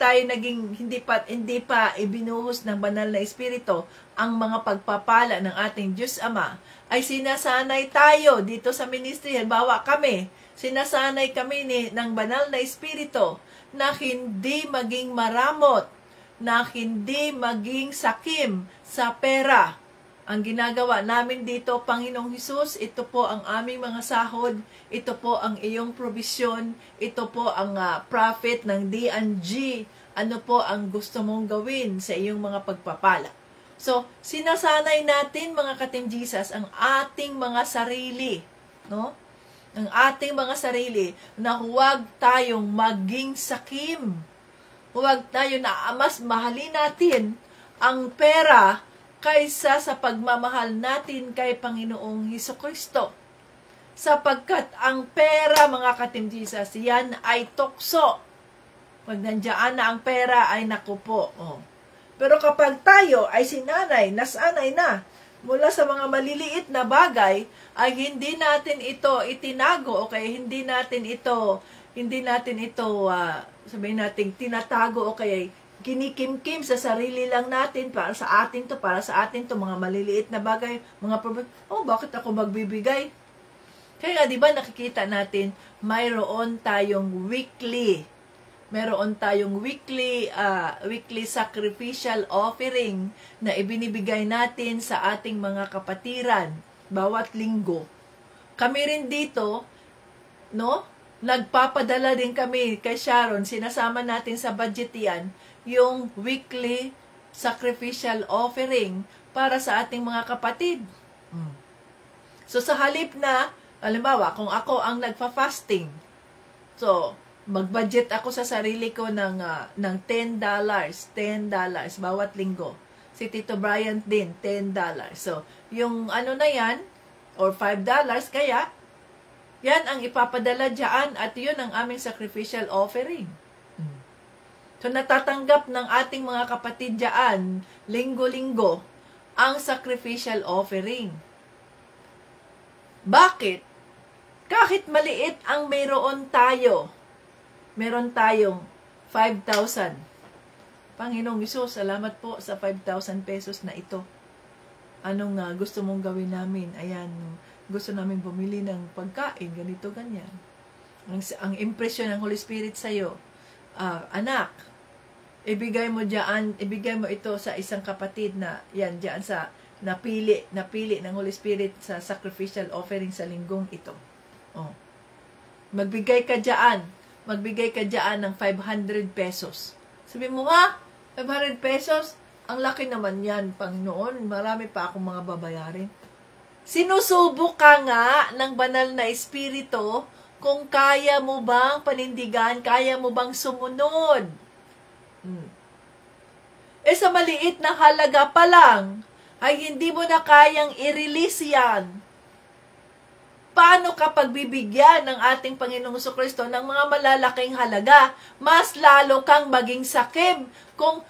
ibinuhos ng banal na espiritu ang mga pagpapala ng ating Diyos Ama, ay sinasanay tayo dito sa ministry. Halimbawa sinasanay kami ng banal na espiritu na hindi maging maramot, na hindi maging sakim sa pera. Ang ginagawa namin dito, Panginoong Hesus, ito po ang aming mga sahod, ito po ang iyong provision, ito po ang profit ng D&G, ano po ang gusto mong gawin sa iyong mga pagpapala. So, sinasanay natin, mga ka-Team Jesus, ang ating mga sarili, ang ating mga sarili, na huwag tayong maging sakim. Huwag tayo na mas mahalin natin ang pera kaysa sa pagmamahal natin kay Panginoong Jesucristo. Sapagkat ang pera, mga ka-Team Jesus, yan ay tukso. Pag nandiyan na ang pera, ay naku po. Pero kapag tayo ay nasanay na mula sa mga maliliit na bagay, ay hindi natin ito itinago, o kaya hindi natin ito sabihin natin tinatago, o kaya kinikimkim sa sarili lang natin para sa atin to, mga maliliit na bagay, mga problem. Bakit ako magbibigay? Kaya di ba nakikita natin, mayroon tayong weekly weekly sacrificial offering na ibinibigay natin sa ating mga kapatiran bawat linggo. Kami rin dito, nagpapadala din kami kay Sharon, sinasama natin sa budget yan, yung weekly sacrificial offering para sa ating mga kapatid. So, sa halip na, halimbawa, kung ako ang nagfa-fasting, so, mag-budget ako sa sarili ko ng $10 bawat linggo. Si Tito Bryant din, $10. So, yung na yan, or $5. Kaya, yan ang ipapadala dyan at yun ang aming sacrificial offering. So, natatanggap ng ating mga kapatid dyan, linggo-linggo, ang sacrificial offering. Bakit? Kahit maliit ang meron tayong 5,000. Panginoong Hesus, salamat po sa 5,000 pesos na ito. Anong gusto mong gawin namin? Ayan, gusto namin bumili ng pagkain, ganito, ganyan. Ang impresyon ng Holy Spirit sa'yo, anak, ibigay mo ito sa isang kapatid na, yan, dyan sa, napili ng Holy Spirit sa sacrificial offering sa linggong ito. Oh. Magbigay ka dyan ng 500 pesos. Sabi mo nga, 500 pesos, ang laki naman yan, Panginoon, marami pa akong mga babayarin. Sinusubok ka nga ng banal na espiritu kung kaya mo bang panindigan, kaya mo bang sumunod. Sa maliit na halaga pa lang, ay hindi mo na kayang i-release yan. Paano kapag bibigyan ng ating Panginoong Jesucristo ng mga malalaking halaga, mas lalo kang maging sakim. Kung,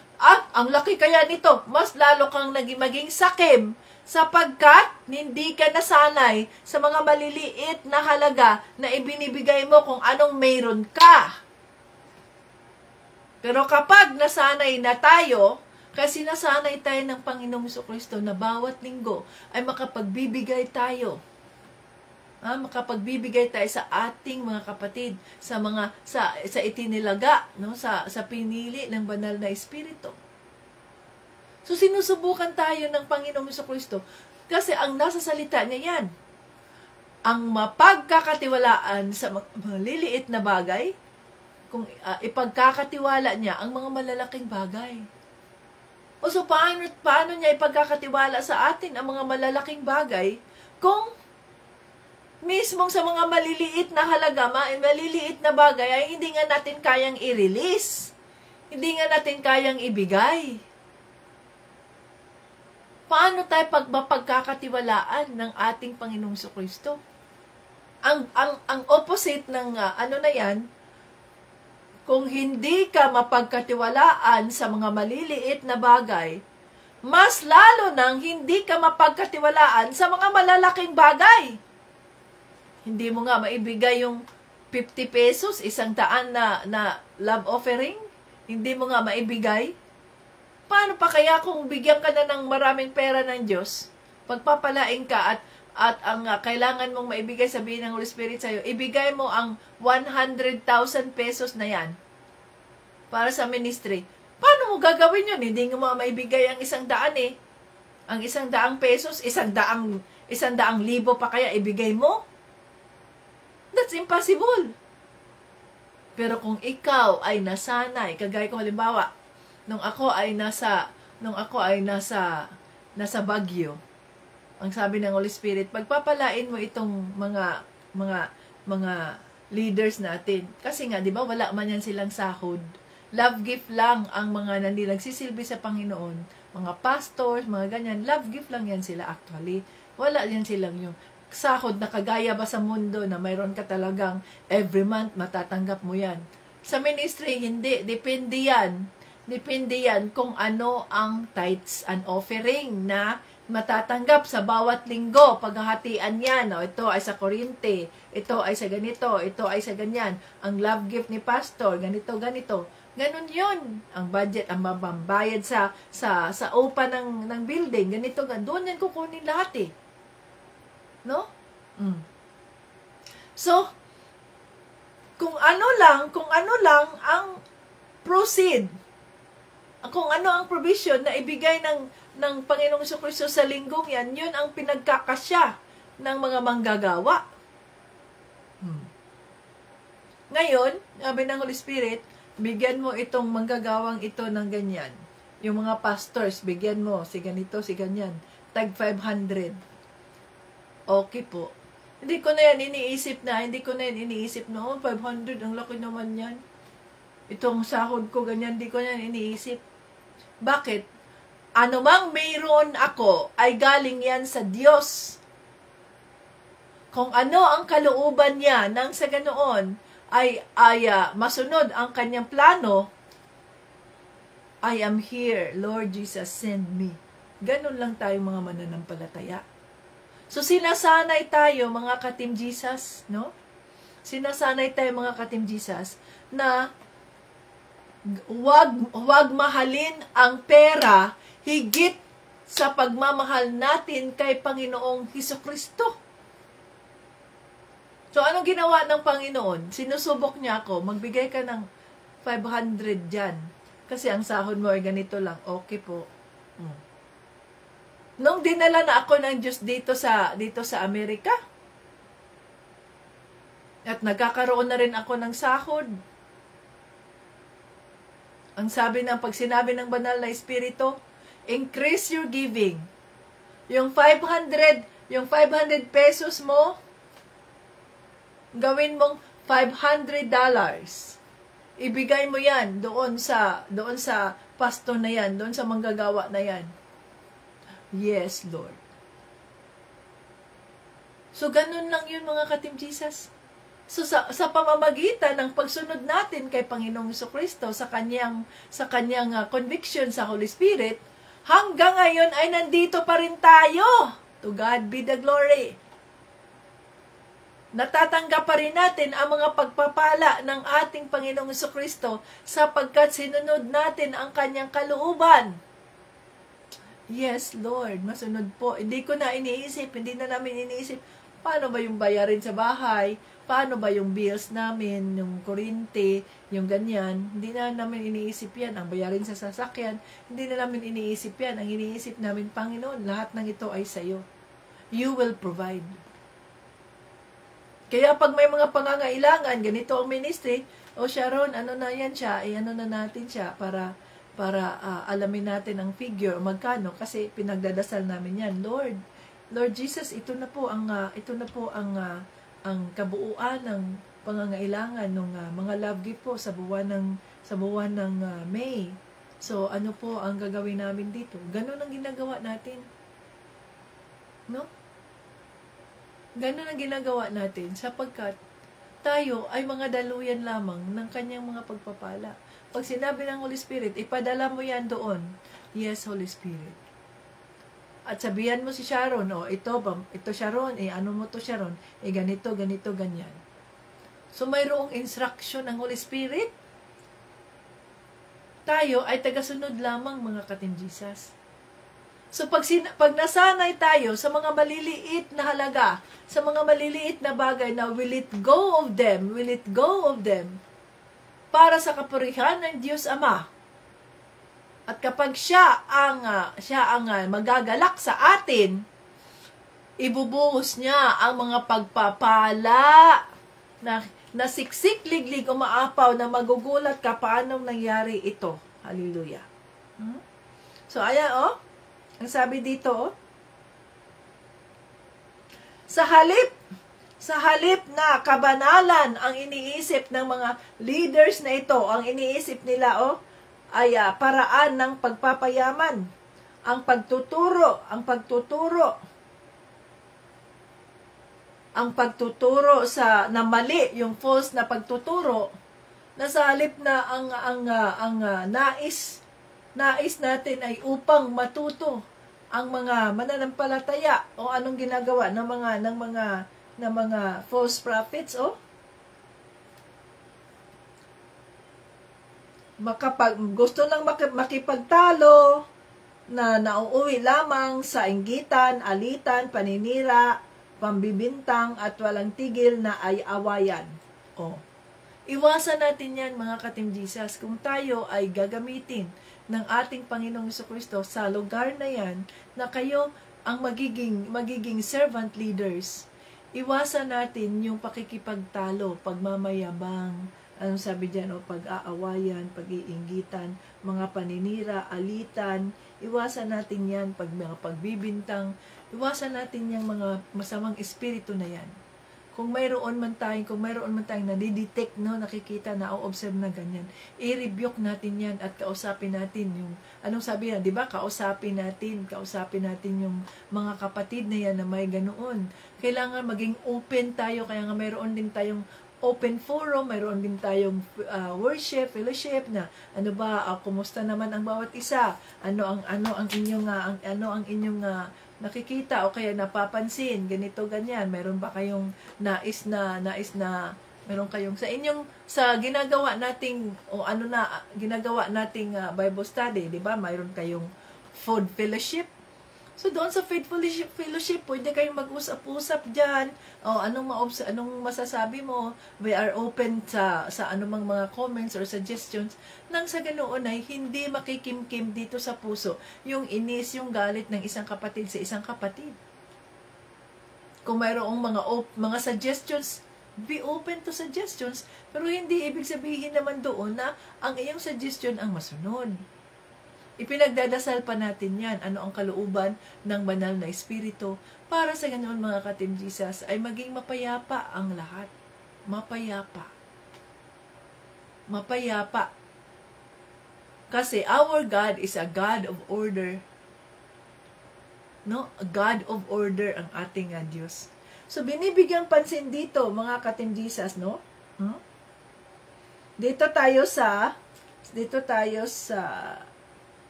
ang laki kaya nito, mas lalo kang maging sakim sapagkat hindi ka nasanay sa mga maliliit na halaga na ibinibigay mo kung anong mayroon ka. Pero kapag nasanay na tayo, kasi nasanay tayo ng Panginoong Jesucristo na bawat linggo ay makapagbibigay tayo. Makapagbibigay tayo sa ating mga kapatid, sa itinilaga, no, sa pinili ng banal na espiritu. So sinusubukan tayo ng Panginoong Jesucristo kasi ang nasa salita niya yan. Ang mapagkakatiwalaan sa maliliit na bagay, kung ipagkakatiwala niya ang mga malalaking bagay. O so paano niya ipagkakatiwala sa atin ang mga malalaking bagay kung mismong sa mga maliliit na halaga, maliliit na bagay ay hindi nga natin kayang i-release. Hindi nga natin kayang ibigay. Paano tayo mapagkakatiwalaan ng ating Panginoong Jesucristo? Ang opposite ng na yan, kung hindi ka mapagkatiwalaan sa mga maliliit na bagay, mas lalo nang hindi ka mapagkatiwalaan sa mga malalaking bagay. Hindi mo nga maibigay yung 50 pesos, 100 na love offering. Hindi mo nga maibigay. Paano pa kaya kung bigyan ka na ng maraming pera ng Diyos, pagpapalain ka at ang kailangan mong maibigay, sabihin ng Holy Spirit sa'yo, ibigay mo ang 100,000 pesos na yan para sa ministry. Paano mo gagawin yun? Hindi mo maibigay ang 100 eh. Ang 100 pesos, 100 libo pa kaya ibigay mo? That's impossible. Pero kung ikaw ay nasanay, kagaya ko halimbawa, nung ako ay nasa Baguio, ang sabi ng Holy Spirit, pagpapalain mo itong mga leaders natin. Kasi nga, di ba, wala man yan silang sahod. Love gift lang ang mga nagsisilbi sa Panginoon. Mga pastors, mga ganyan, love gift lang yan sila actually. Wala yan silang yung sahod na kagaya ba sa mundo na mayroon ka talagang every month matatanggap mo yan. Sa ministry, hindi. Depende yan kung ano ang tithes and offering na matatanggap sa bawat linggo, paghahatian yan. O, ito ay sa Korinte, ito ay sa ganito, ito ay sa ganyan. Ang love gift ni pastor, ganito. Ganon yun. Ang budget, ang mambayad sa upa ng building, ganito. Doon yan kukunin lahat eh. No? So, kung ano lang ang proceed, kung ano ang provision na ibigay ng Panginoong Jesucristo sa linggong yan, yun ang pinagkakasya ng mga manggagawa. Ngayon, sabi ng Holy Spirit, bigyan mo itong manggagawang ito ng ganyan. Yung mga pastors, bigyan mo, si ganito, si ganyan. Tag 500. Okay po. Hindi ko na yan iniisip na, 500, ang laki naman yan. Itong sahod ko, ganyan, hindi ko na yan iniisip. Bakit? Anumang mayroon ako ay galing yan sa Diyos. kung ano ang kalooban niya nang sa ganoon ay masunod ang kanyang plano, I am here, Lord Jesus, send me. Ganon lang tayo mga mananampalataya. So sinasanay tayo mga ka-Team Jesus, no? Sinasanay tayo mga ka-Team Jesus na wag mahalin ang pera higit sa pagmamahal natin kay Panginoong Hesukristo. So, anong ginawa ng Panginoon? Sinusubok niya ako, magbigay ka ng 500 dyan. Kasi ang sahod mo ay ganito lang. Okay po. Nung dinala na ako ng Diyos dito sa Amerika, at nagkakaroon na rin ako ng sahod, ang sabi pag sinabi ng banal na Espiritu, increase your giving. Yung 500 pesos mo, gawin mong $500. Ibigay mo yan doon sa pastor na yan, doon sa manggagawa na yan. Yes, Lord. So, ganun lang yun mga ka-Team Jesus. So, sa pamamagitan ng pagsunod natin kay Panginoong Jesucristo sa kanyang conviction sa Holy Spirit, hanggang ngayon ay nandito pa rin tayo. To God be the glory. Natatanggap pa rin natin ang mga pagpapala ng ating Panginoong Jesucristo sapagkat sinunod natin ang kanyang kalooban. Yes, Lord, masunod po. Hindi na namin iniisip, paano ba yung bayarin sa bahay? Paano ba yung bills namin, yung kuryente, yung ganyan? Hindi na namin iniisip yan. Ang bayarin sa sasakyan, hindi na namin iniisip yan. Ang iniisip namin, Panginoon, lahat ng ito ay sa'yo. You will provide. Kaya pag may mga pangangailangan, ganito ang ministry, Sharon, ano na yan siya, ano na natin siya para alamin natin ang figure, magkano, kasi pinagdadasal namin yan. Lord Jesus, ito na po ang kabuuan ng pangangailangan ng mga love gift po sa buwan ng May. So, ano po ang gagawin namin dito? Ganun ang ginagawa natin. No? Ganun ang ginagawa natin sapagkat tayo ay mga daluyan lamang ng kanyang mga pagpapala. Pag sinabi ng Holy Spirit, ipadala mo yan doon. Yes, Holy Spirit. At sabihan mo si Sharon, ito Sharon, ano mo to Sharon, ganito, ganyan. So mayroong instruction ng Holy Spirit. Tayo ay tagasunod lamang mga ka-Team Jesus. So pag nasanay tayo sa mga maliliit na halaga, sa mga maliliit na bagay na will it go of them, para sa kapurihan ng Diyos Ama. At kapag siya ang magagalak sa atin, ibubuhos niya ang mga pagpapala na siksik, liglig, umaapaw, na magugulat ka paanong nangyari ito. Hallelujah. So, ayan, ang sabi dito, sa halip na kabanalan ang iniisip ng mga leaders na ito, ang iniisip nila, ay paraan ng pagpapayaman, ang pagtuturo na mali, yung false na pagtuturo, na sa halip na ang nais natin ay upang matuto ang mga mananampalataya o anong ginagawa ng mga false prophets, gusto lang makipagtalo, na nauuwi lamang sa inggitan, alitan, paninira, pambibintang at walang tigil na ay awayan. Iwasan natin yan mga ka-Team Jesus kung tayo ay gagamitin ng ating Panginoong Jesucristo sa lugar na yan, na kayo ang magiging servant leaders. Iwasan natin yung pakikipagtalo, pagmamayabang, anong sabi dyan, pag-aawayan, pag-iinggitan, mga paninira, alitan. Iwasan natin yan, mga pagbibintang. Iwasan natin yung mga masamang espiritu na yan. kung mayroon man tayong nadidetect, no, nakikita, na-observe na ganyan, i-rebuke natin yan at kausapin natin yung, anong sabi yan, di ba? Kausapin natin yung mga kapatid na yan na may ganoon. Kailangan maging open tayo, kaya nga mayroon din tayong open forum, mayroon din tayong worship, fellowship na kumusta naman ang bawat isa, ano ang inyong nakikita o kaya napapansin, ganito ganyan, meron ba kayong nais na meron kayong sa ginagawa nating ginagawa nating Bible study, di ba? Mayroon kayong food fellowship. So, doon sa faithful fellowship, pwede kayong mag-usap-usap dyan. O, anong masasabi mo? We are open sa anumang mga comments or suggestions. Nang sa ganoon ay hindi makikimkim dito sa puso yung inis, yung galit ng isang kapatid sa isang kapatid. Kung mayroong mga suggestions, be open to suggestions. Pero hindi ibig sabihin naman doon na ang iyong suggestion ang masunod. Ipinagdadasal pa natin yan. Ano ang kalooban ng banal na espiritu para sa ganoon mga ka-Team Jesus ay maging mapayapa ang lahat. Mapayapa. Mapayapa. Kasi our God is a God of order. No? A God of order ang ating Diyos. So, binibigyang pansin dito mga ka-Team Jesus, no? Dito tayo sa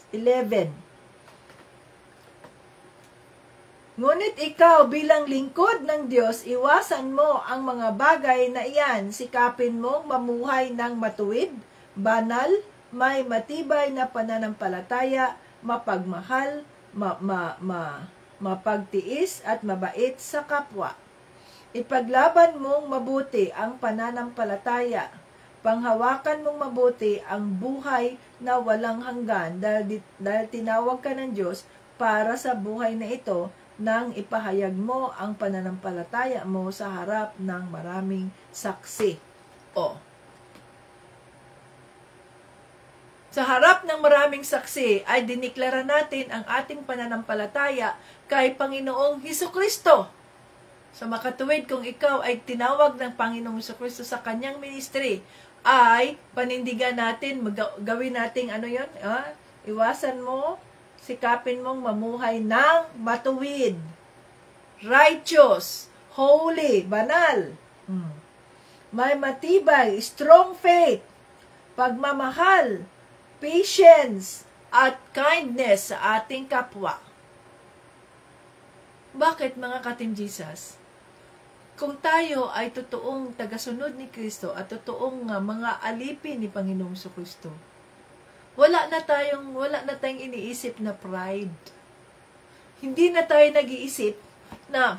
11. Ngunit ikaw bilang lingkod ng Diyos, iwasan mo ang mga bagay na iyan. Sikapin mong mamuhay ng matuwid, banal, may matibay na pananampalataya, mapagmahal, mapagtiis at mabait sa kapwa. Ipaglaban mong mabuti ang pananampalataya. Panghawakan mong mabuti ang buhay na walang hanggan dahil tinawag ka ng Diyos para sa buhay na ito nang ipahayag mo ang pananampalataya mo sa harap ng maraming saksi. Sa harap ng maraming saksi ay diniklara natin ang ating pananampalataya kay Panginoong Hesukristo. Sa makatuwid, kung ikaw ay tinawag ng Panginoong Hesukristo sa kanyang ministry, ay panindigan natin, gawin nating iwasan mo, sikapin mong mamuhay ng matuwid, righteous, holy, banal, may matibay, strong faith, pagmamahal, patience, at kindness sa ating kapwa. Bakit mga ka-Team Jesus? Kung tayo ay totoong tagasunod ni Kristo at totoong mga alipin ni Panginoong Kristo, wala na tayong iniisip na pride. Hindi na tayo nag-iisip na,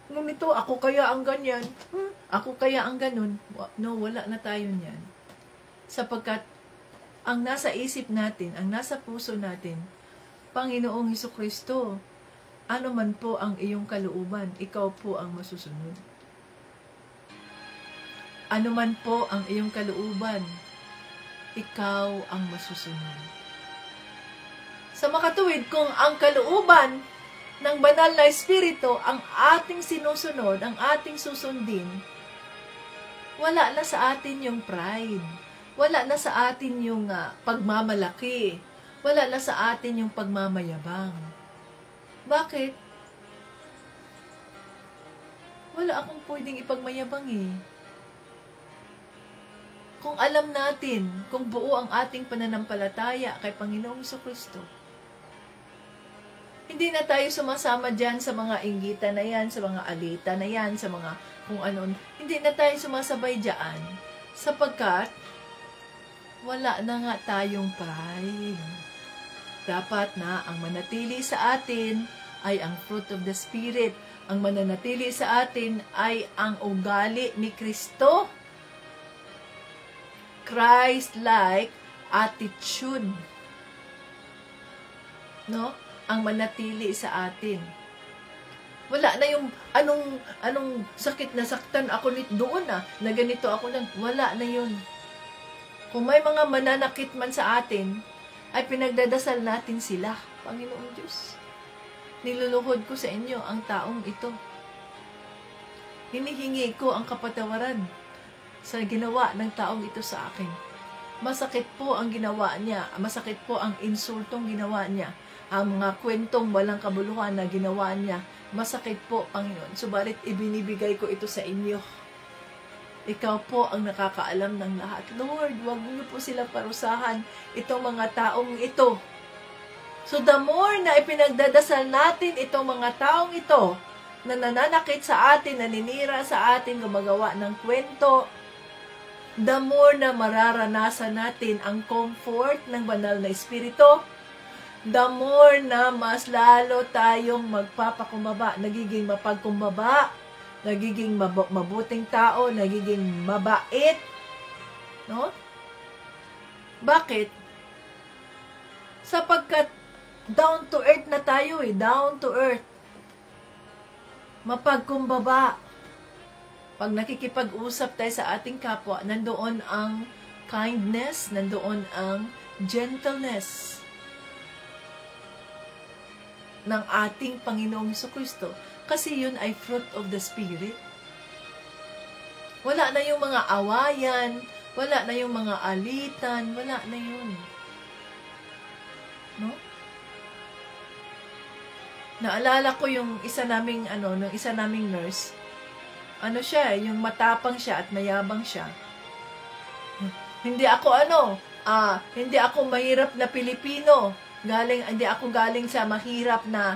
ngunito ako kaya ang ganyan, ako kaya ang ganun. No, wala na tayo niyan. Sapagkat ang nasa isip natin, ang nasa puso natin, Panginoong Hesukristo, ano man po ang iyong kalooban, ikaw po ang masusunod. Ano man po ang iyong kalooban, ikaw ang masusunod. Sa makatuwid, kung ang kalooban ng banal na espiritu ang ating sinusunod, ang ating susundin, wala na sa atin yung pride. Wala na sa atin yung pagmamalaki. Wala na sa atin yung pagmamayabang. Bakit? Wala akong pwedeng ipagmayabang Kung alam natin, kung buo ang ating pananampalataya kay Panginoong Kristo, hindi na tayo sumasama dyan sa mga inggitan na yan, sa mga alita na yan, sa mga kung ano. Hindi na tayo sumasabay dyan, sapagkat wala na nga tayong pride. Dapat na ang manatili sa atin ay ang fruit of the Spirit. Ang mananatili sa atin ay ang ugali ni Kristo. Christ-like attitude. No? Ang manatili sa atin. Wala na yung anong sakit na saktan ako doon na ganito ako lang. Wala na yun. Kung may mga mananakit man sa atin, ay pinagdadasal natin sila. Panginoong Diyos, niluluhod ko sa inyo ang taong ito. Hinihingi ko ang kapatawaran sa ginawa ng taong ito sa akin. Masakit po ang ginawa niya. Masakit po ang insultong ginawa niya. Ang mga kwentong walang kabuluhan na ginawa niya. Masakit po, Panginoon. Subalit ibinibigay ko ito sa inyo. Ikaw po ang nakakaalam ng lahat. Lord, huwag niyo po sila parusahan, itong mga taong ito. So the more na ipinagdadasal natin itong mga taong ito, na nananakit sa atin, naninira sa atin, gumagawa ng kwento, the more na mararanasan natin ang comfort ng banal na Espiritu, the more na mas lalo tayong magpapakumbaba, nagiging mapagkumbaba, nagiging mabuting tao, nagiging mabait. No? Bakit? Sapagkat down to earth na tayo down to earth. Mapagkumbaba. Pag nakikipag-usap tayo sa ating kapwa, nandoon ang kindness, nandoon ang gentleness ng ating Panginoong Jesucristo. Kasi yun ay fruit of the Spirit. Wala na yung mga awayan, wala na yung mga alitan, wala na yun. No? Naalala ko yung isa naming nurse. Ano siya, yung matapang siya at mayabang siya. Hindi ako mahirap na Pilipino. Hindi ako galing sa mahirap na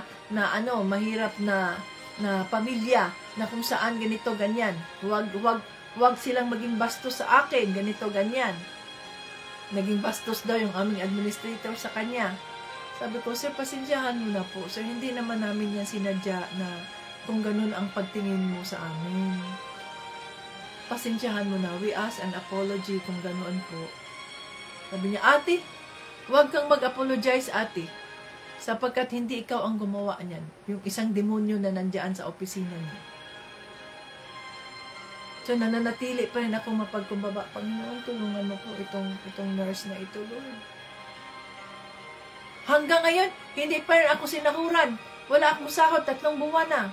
pamilya na kung saan ganito ganyan. Huwag silang maging bastos sa akin, ganito ganyan. Naging bastos daw yung aming administrator sa kanya. Sabi ko, sir, pasensyahan mo na po. Sir, hindi naman namin yan sinadya na kung ganun ang pagtingin mo sa amin. Pasensyahan mo na. We ask an apology kung ganoon po. Sabi niya, ate, huwag kang mag-apologize, ate. Sapagkat hindi ikaw ang gumawa niyan. Yung isang demonyo na nandiyan sa opisina niya. So, nananatili pa rin ako mapagkumbaba. Panginoon, tulungan mo po itong nurse na ito, Lord. Hanggang ngayon, hindi pa rin ako sinahuran. Wala akong sahod, 3 buwan na.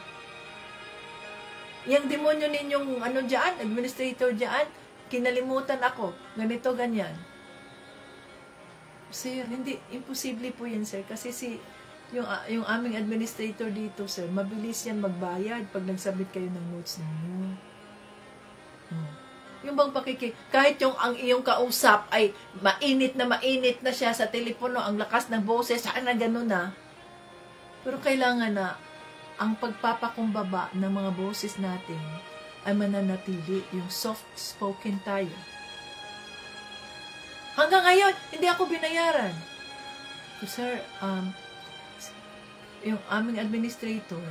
Yung demonyo ninyong administrator dyan, kinalimutan ako. Ganito, ganyan. Sir, imposible po yan, sir. Kasi yung aming administrator dito, sir, mabilis yan magbayad pag nagsabit kayo ng notes ninyo. Yung bang kahit ang iyong kausap ay mainit na siya sa telepono, ang lakas ng boses, sana gano'n na. Pero kailangan na ang pagpapakumbaba ng mga boses natin ay mananatili, yung soft-spoken tayo. Hanggang ngayon, hindi ako binayaran. So, sir, yung aming administrator,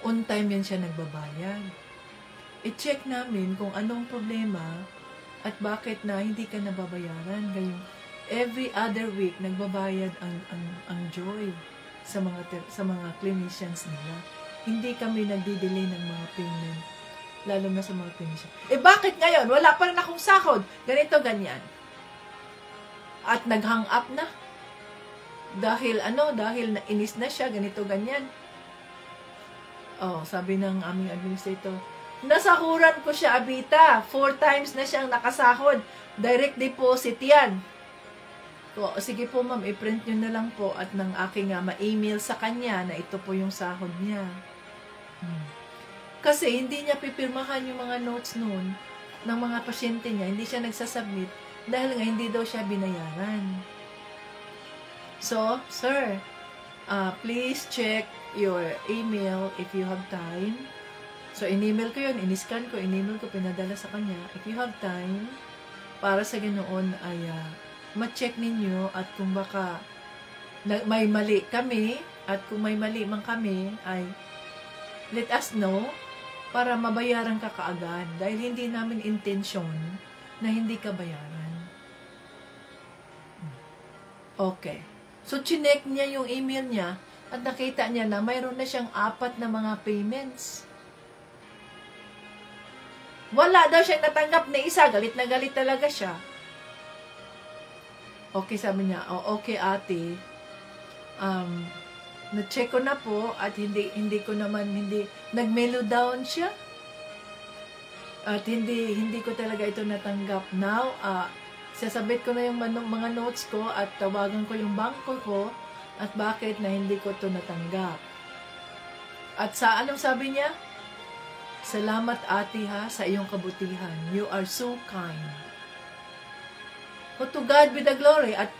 on time yan siya nagbabayad. I-check namin kung anong problema at bakit na hindi ka nababayaran. Gayong every other week nagbabayad ang Joy sa mga clinicians nila. Hindi kami nagdi-delay ng mga payment, lalo na sa mga clinicians. Bakit ngayon wala pa rin akong sahod? Ganito ganyan. At nag-hang up na. Dahil nainis na siya, ganito ganyan. Sabi ng aming administrator, nasahuran ko siya, Abita. 4 times na siyang nakasahod. Direct deposit yan. Sige po, ma'am, i-print nyo na lang po at ng aking ma-email sa kanya na ito po yung sahod niya. Kasi hindi niya pipirmahan yung mga notes noon ng mga pasyente niya. Hindi siya nagsasubmit dahil nga hindi daw siya binayaran. So, sir, please check your email if you have time. So, in-email ko yun, in-scan ko, in-email ko, pinadala sa kanya. If you have time, para sa ganoon ay ma-check ninyo at kung baka may mali kami at kung may mali man kami ay let us know para mabayaran ka kaagad dahil hindi namin intensyon na hindi ka bayaran. Okay. So, chinek niya yung email niya at nakita niya na mayroon na siyang 4 na mga payments. Wala daw siyang natanggap na isa. Galit na galit talaga siya. Okay, sabi niya, okay ate. Na-check ko na po at hindi nag-mellow down siya. At hindi ko talaga ito natanggap. Now, sasabit ko na yung mga notes ko at tawagan ko yung bangko ko at bakit na hindi ko ito natanggap. At sa anong sabi niya? Salamat ate ha sa iyong kabutihan. You are so kind. To God be the glory. At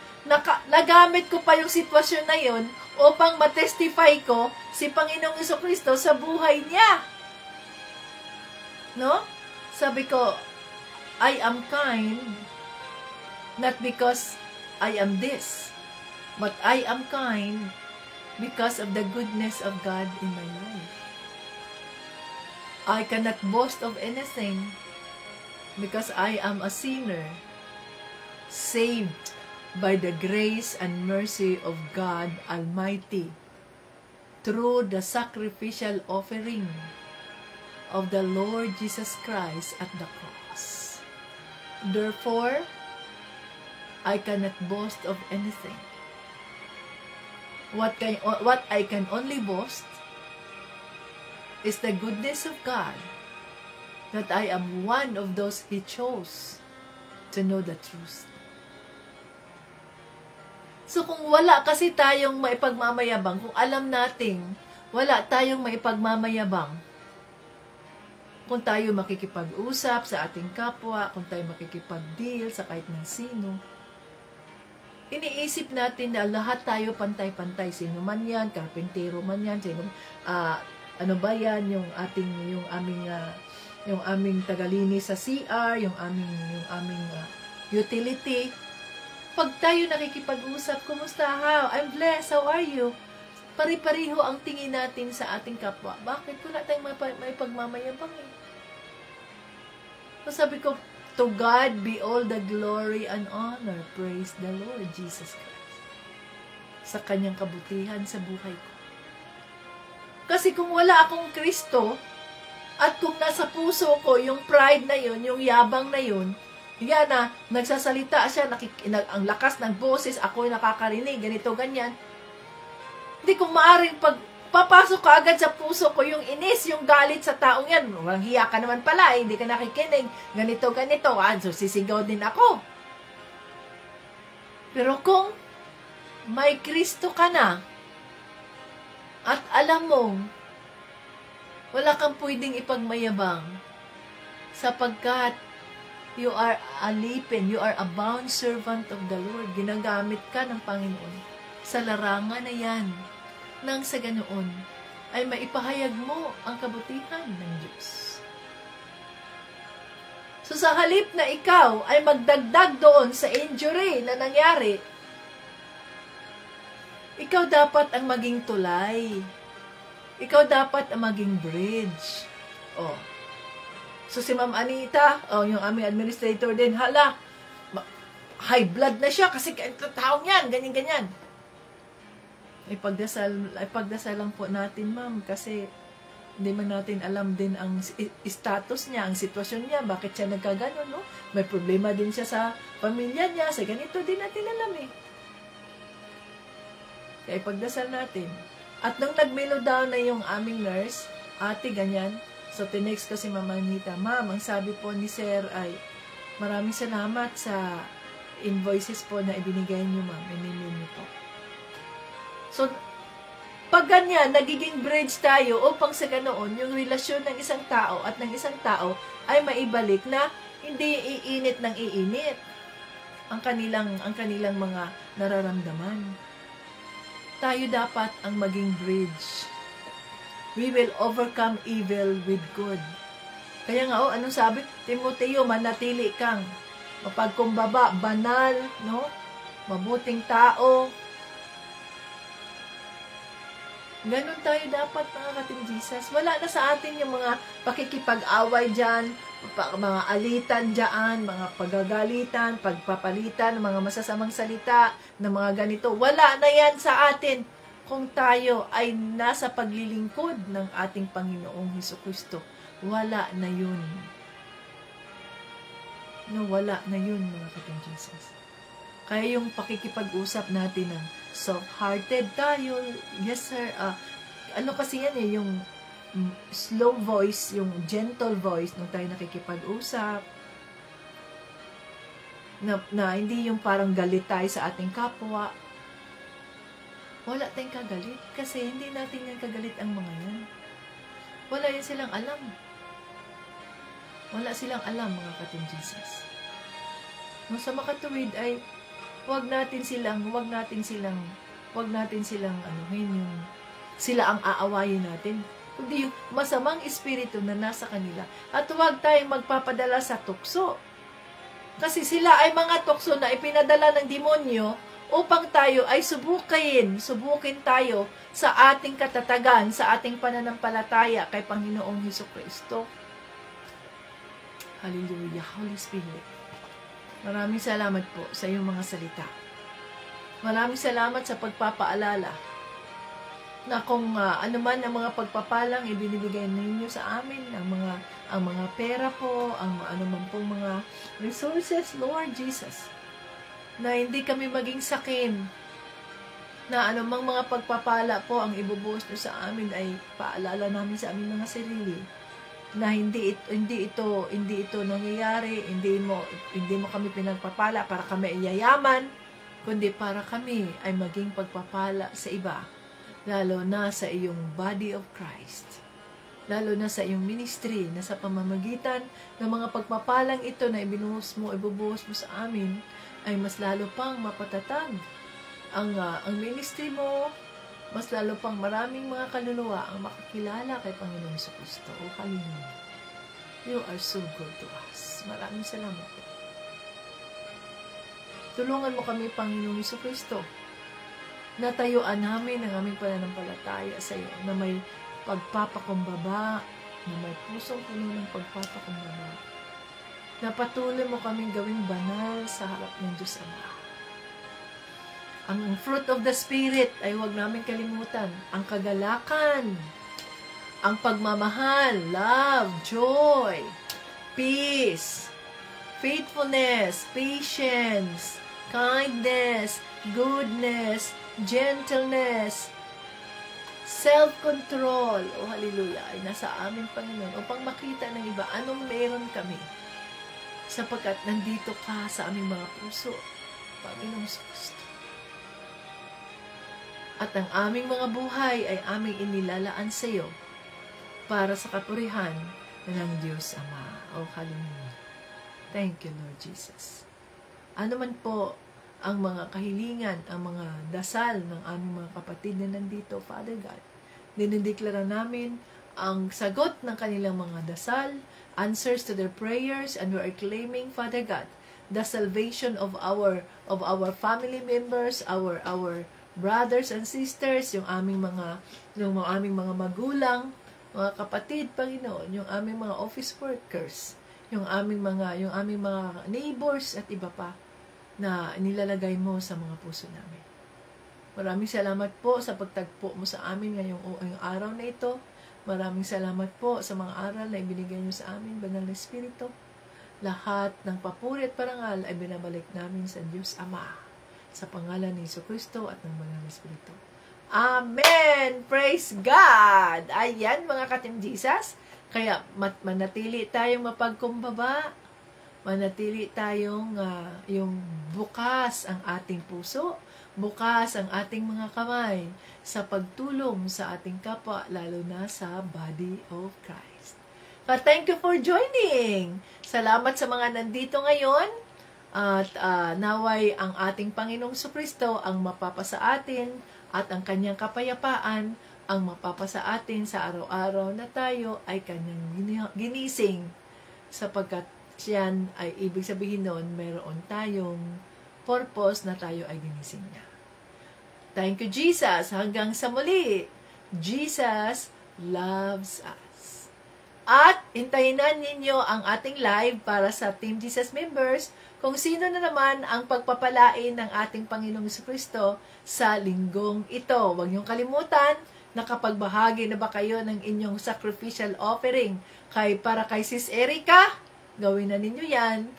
nagamit ko pa yung sitwasyon na yun upang matestify ko si Panginoong Jesucristo sa buhay niya. No? Sabi ko, I am kind not because I am this, but I am kind because of the goodness of God in my life. I cannot boast of anything because I am a sinner saved by the grace and mercy of God Almighty through the sacrificial offering of the Lord Jesus Christ at the cross. Therefore, I cannot boast of anything. What I can only boast is the goodness of God, that I am one of those He chose to know the truth. So kung wala kasi tayong maipagmamayabang, kung alam nating wala tayong maipagmamayabang, kung tayo makikipag-usap sa ating kapwa, kung tayo makikipag-deal sa kahit ng sino, iniisip natin na lahat tayo pantay-pantay. Sino man yan, karpentero man yan, sino, ano ba yan, yung aming tagalinis sa CR, yung aming utility. Pag tayo nakikipag-usap, kumusta? How? I'm blessed. How are you? Pari-pariho ang tingin natin sa ating kapwa. Bakit? Wala tayong may pagmamayabang eh. So sabi ko, to God be all the glory and honor. Praise the Lord Jesus Christ. Sa kanyang kabutihan sa buhay ko. Kasi kung wala akong Kristo, at kung nasa puso ko yung pride na yun, yung yabang na yun, yan na, nagsasalita siya, ang lakas ng boses, ako'y nakakarinig, ganito, ganyan. Hindi ko maaring papasok ka agad sa puso ko yung inis, yung galit sa taong yan. Walang hiya ka naman pala, hindi ka nakikinig. Ganito, ganito. So sisigaw din ako. Pero kung may Kristo ka na, at alam mong, wala kang pwedeng ipagmayabang, sapagkat you are a lipin, you are a bound servant of the Lord. Ginagamit ka ng Panginoon sa larangan na yan. Nang sa ganoon, ay maipahayag mo ang kabutihan ng Diyos. So sa halip na ikaw ay magdagdag doon sa injury na nangyari, ikaw dapat ang maging tulay. Ikaw dapat ang maging bridge. So si Ma'am Anita, yung aming administrator din, hala, high blood na siya kasi taong yan, ganyan-ganyan. Ipagdasal lang po natin, ma'am, kasi hindi man natin alam din ang status niya, ang sitwasyon niya, bakit siya nagkaganon, no? May problema din siya sa pamilya niya, sa ganito din natin alam eh. Kaya ipagdasal natin. At nung nag-mellow down na yung aming nurse, ate, ganyan, so tinext ko si Mama Anita, ma'am, ang sabi po ni Sir ay, maraming salamat sa invoices po na ibinigay niyo, ma'am, inilin niyo po. So, pag ganyan, nagiging bridge tayo upang sa ganoon, yung relasyon ng isang tao at ng isang tao ay maibalik na hindi iinit ng iinit ang kanilang mga nararamdaman. Tayo dapat ang maging bridge. We will overcome evil with good. Kaya nga, anong sabi? Timoteo, manatili kang mapagkumbaba, banal, no? Mabuting tao. Ganon tayo dapat, mga kating Jesus. Wala na sa atin yung mga pakikipag-away dyan, mga alitan dyan, mga pagagalitan, pagpapalitan, mga masasamang salita, ng mga ganito. Wala na yan sa atin kung tayo ay nasa paglilingkod ng ating Panginoong Jesucristo. Wala na yun. No, wala na yun, mga kating Jesus. Kaya yung pakikipag-usap natin ng soft-hearted tayo, yes sir, ano kasi yan eh, yung slow voice, yung gentle voice nung tayo nakikipag-usap, na hindi yung parang galit tayo sa ating kapwa. Wala tayong kagalit kasi hindi natin yan kagalit ang mga yan. Wala yan silang alam. Wala silang alam, mga ka-Team Jesus. No, sa makatuwid ay wag natin silang anuhin yung sila ang aawayin natin, kundi yung masamang espiritu na nasa kanila. At huwag tayong magpapadala sa tukso. Kasi sila ay mga tukso na ipinadala ng demonyo upang tayo ay subukin tayo sa ating katatagan, sa ating pananampalataya kay Panginoong Hesukristo. Hallelujah, Holy Spirit. Maraming salamat po sa iyong mga salita. Maraming salamat sa pagpapaalala na kung ano man ang mga pagpapalang ibinibigay ninyo sa amin, ang mga pera po, ang ano man pong mga resources, Lord Jesus, na hindi kami maging sakin, na anumang mga pagpapala po ang ibubuhos nyo sa amin ay paalala namin sa aming mga sarili, na hindi ito nangyayari, hindi mo kami pinagpapala para kami yayaman, kundi para kami ay maging pagpapala sa iba, lalo na sa iyong body of Christ, lalo na sa iyong ministry, na sa pamamagitan ng mga pagpapalang ito na ibubuhos mo sa amin, ay mas lalo pang mapatatag ang ministry mo, mas lalo pang maraming mga kaluluwa ang makakilala kay Panginoong Jesucristo. O hallelujah. You are so good to us. Maraming salamat po. Tulungan mo kami, Panginoong Jesucristo, na tayuan namin ang aming pananampalataya sa iyo, na may pagpapakumbaba, na may pusong puno ng pagpapakumbaba, na patuloy mo kaming gawing banal sa harap ng Diyos Ama. Ang fruit of the Spirit ay huwag namin kalimutan. Ang kagalakan, ang pagmamahal, love, joy, peace, faithfulness, patience, kindness, goodness, gentleness, self-control, oh hallelujah, ay nasa amin, Panginoon, upang makita ng iba anong meron kami, sapagkat nandito ka sa aming mga puso, Panginoong Jesucristo. At ang aming mga buhay ay aming inilalaan sa iyo para sa kapurihan ng Diyos Ama. O hallelujah. Thank you, Lord Jesus. Ano man po ang mga kahilingan, ang mga dasal ng aming mga kapatid na nandito, Father God, dinideklara namin ang sagot ng kanilang mga dasal, answers to their prayers, and we are claiming, Father God, the salvation of our family members, our brothers and sisters, yung aming mga magulang, mga kapatid, Panginoon, yung aming mga office workers, yung aming mga neighbors at iba pa na nilalagay mo sa mga puso namin. Maraming salamat po sa pagtagpo mo sa amin ngayong araw na ito. Maraming salamat po sa mga aral na ibinigay niyo sa amin, Banal na Espiritu. Lahat ng papuri at parangal ay binabalik namin sa Diyos Ama, sa pangalan ni Jesucristo at ng Banal na Espiritu. Amen! Praise God! Ayan, mga ka-Team Jesus. Kaya manatili tayong mapagkumbaba, manatili tayong yung bukas ang ating puso, bukas ang ating mga kamay sa pagtulong sa ating kapwa, lalo na sa body of Christ. But thank you for joining! Salamat sa mga nandito ngayon. At naway ang ating Panginoong Jesucristo ang mapapasa atin at ang kanyang kapayapaan ang mapapasa atin sa araw-araw na tayo ay kanyang ginising, sapagkat siyan ay ibig sabihin nun mayroon tayong purpose na tayo ay ginising niya. Thank you, Jesus. Hanggang sa muli. Jesus loves us. At hintayin ninyo ang ating live para sa Team Jesus members kung sino na naman ang pagpapalain ng ating Panginoong Jesucristo sa linggong ito. Huwag niyong kalimutan, nakapagbahagi na ba kayo ng inyong sacrificial offering para kay Sis Erica? Gawin na ninyo yan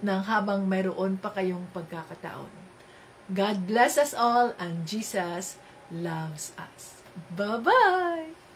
nang habang mayroon pa kayong pagkakataon. God bless us all and Jesus loves us. Bye-bye!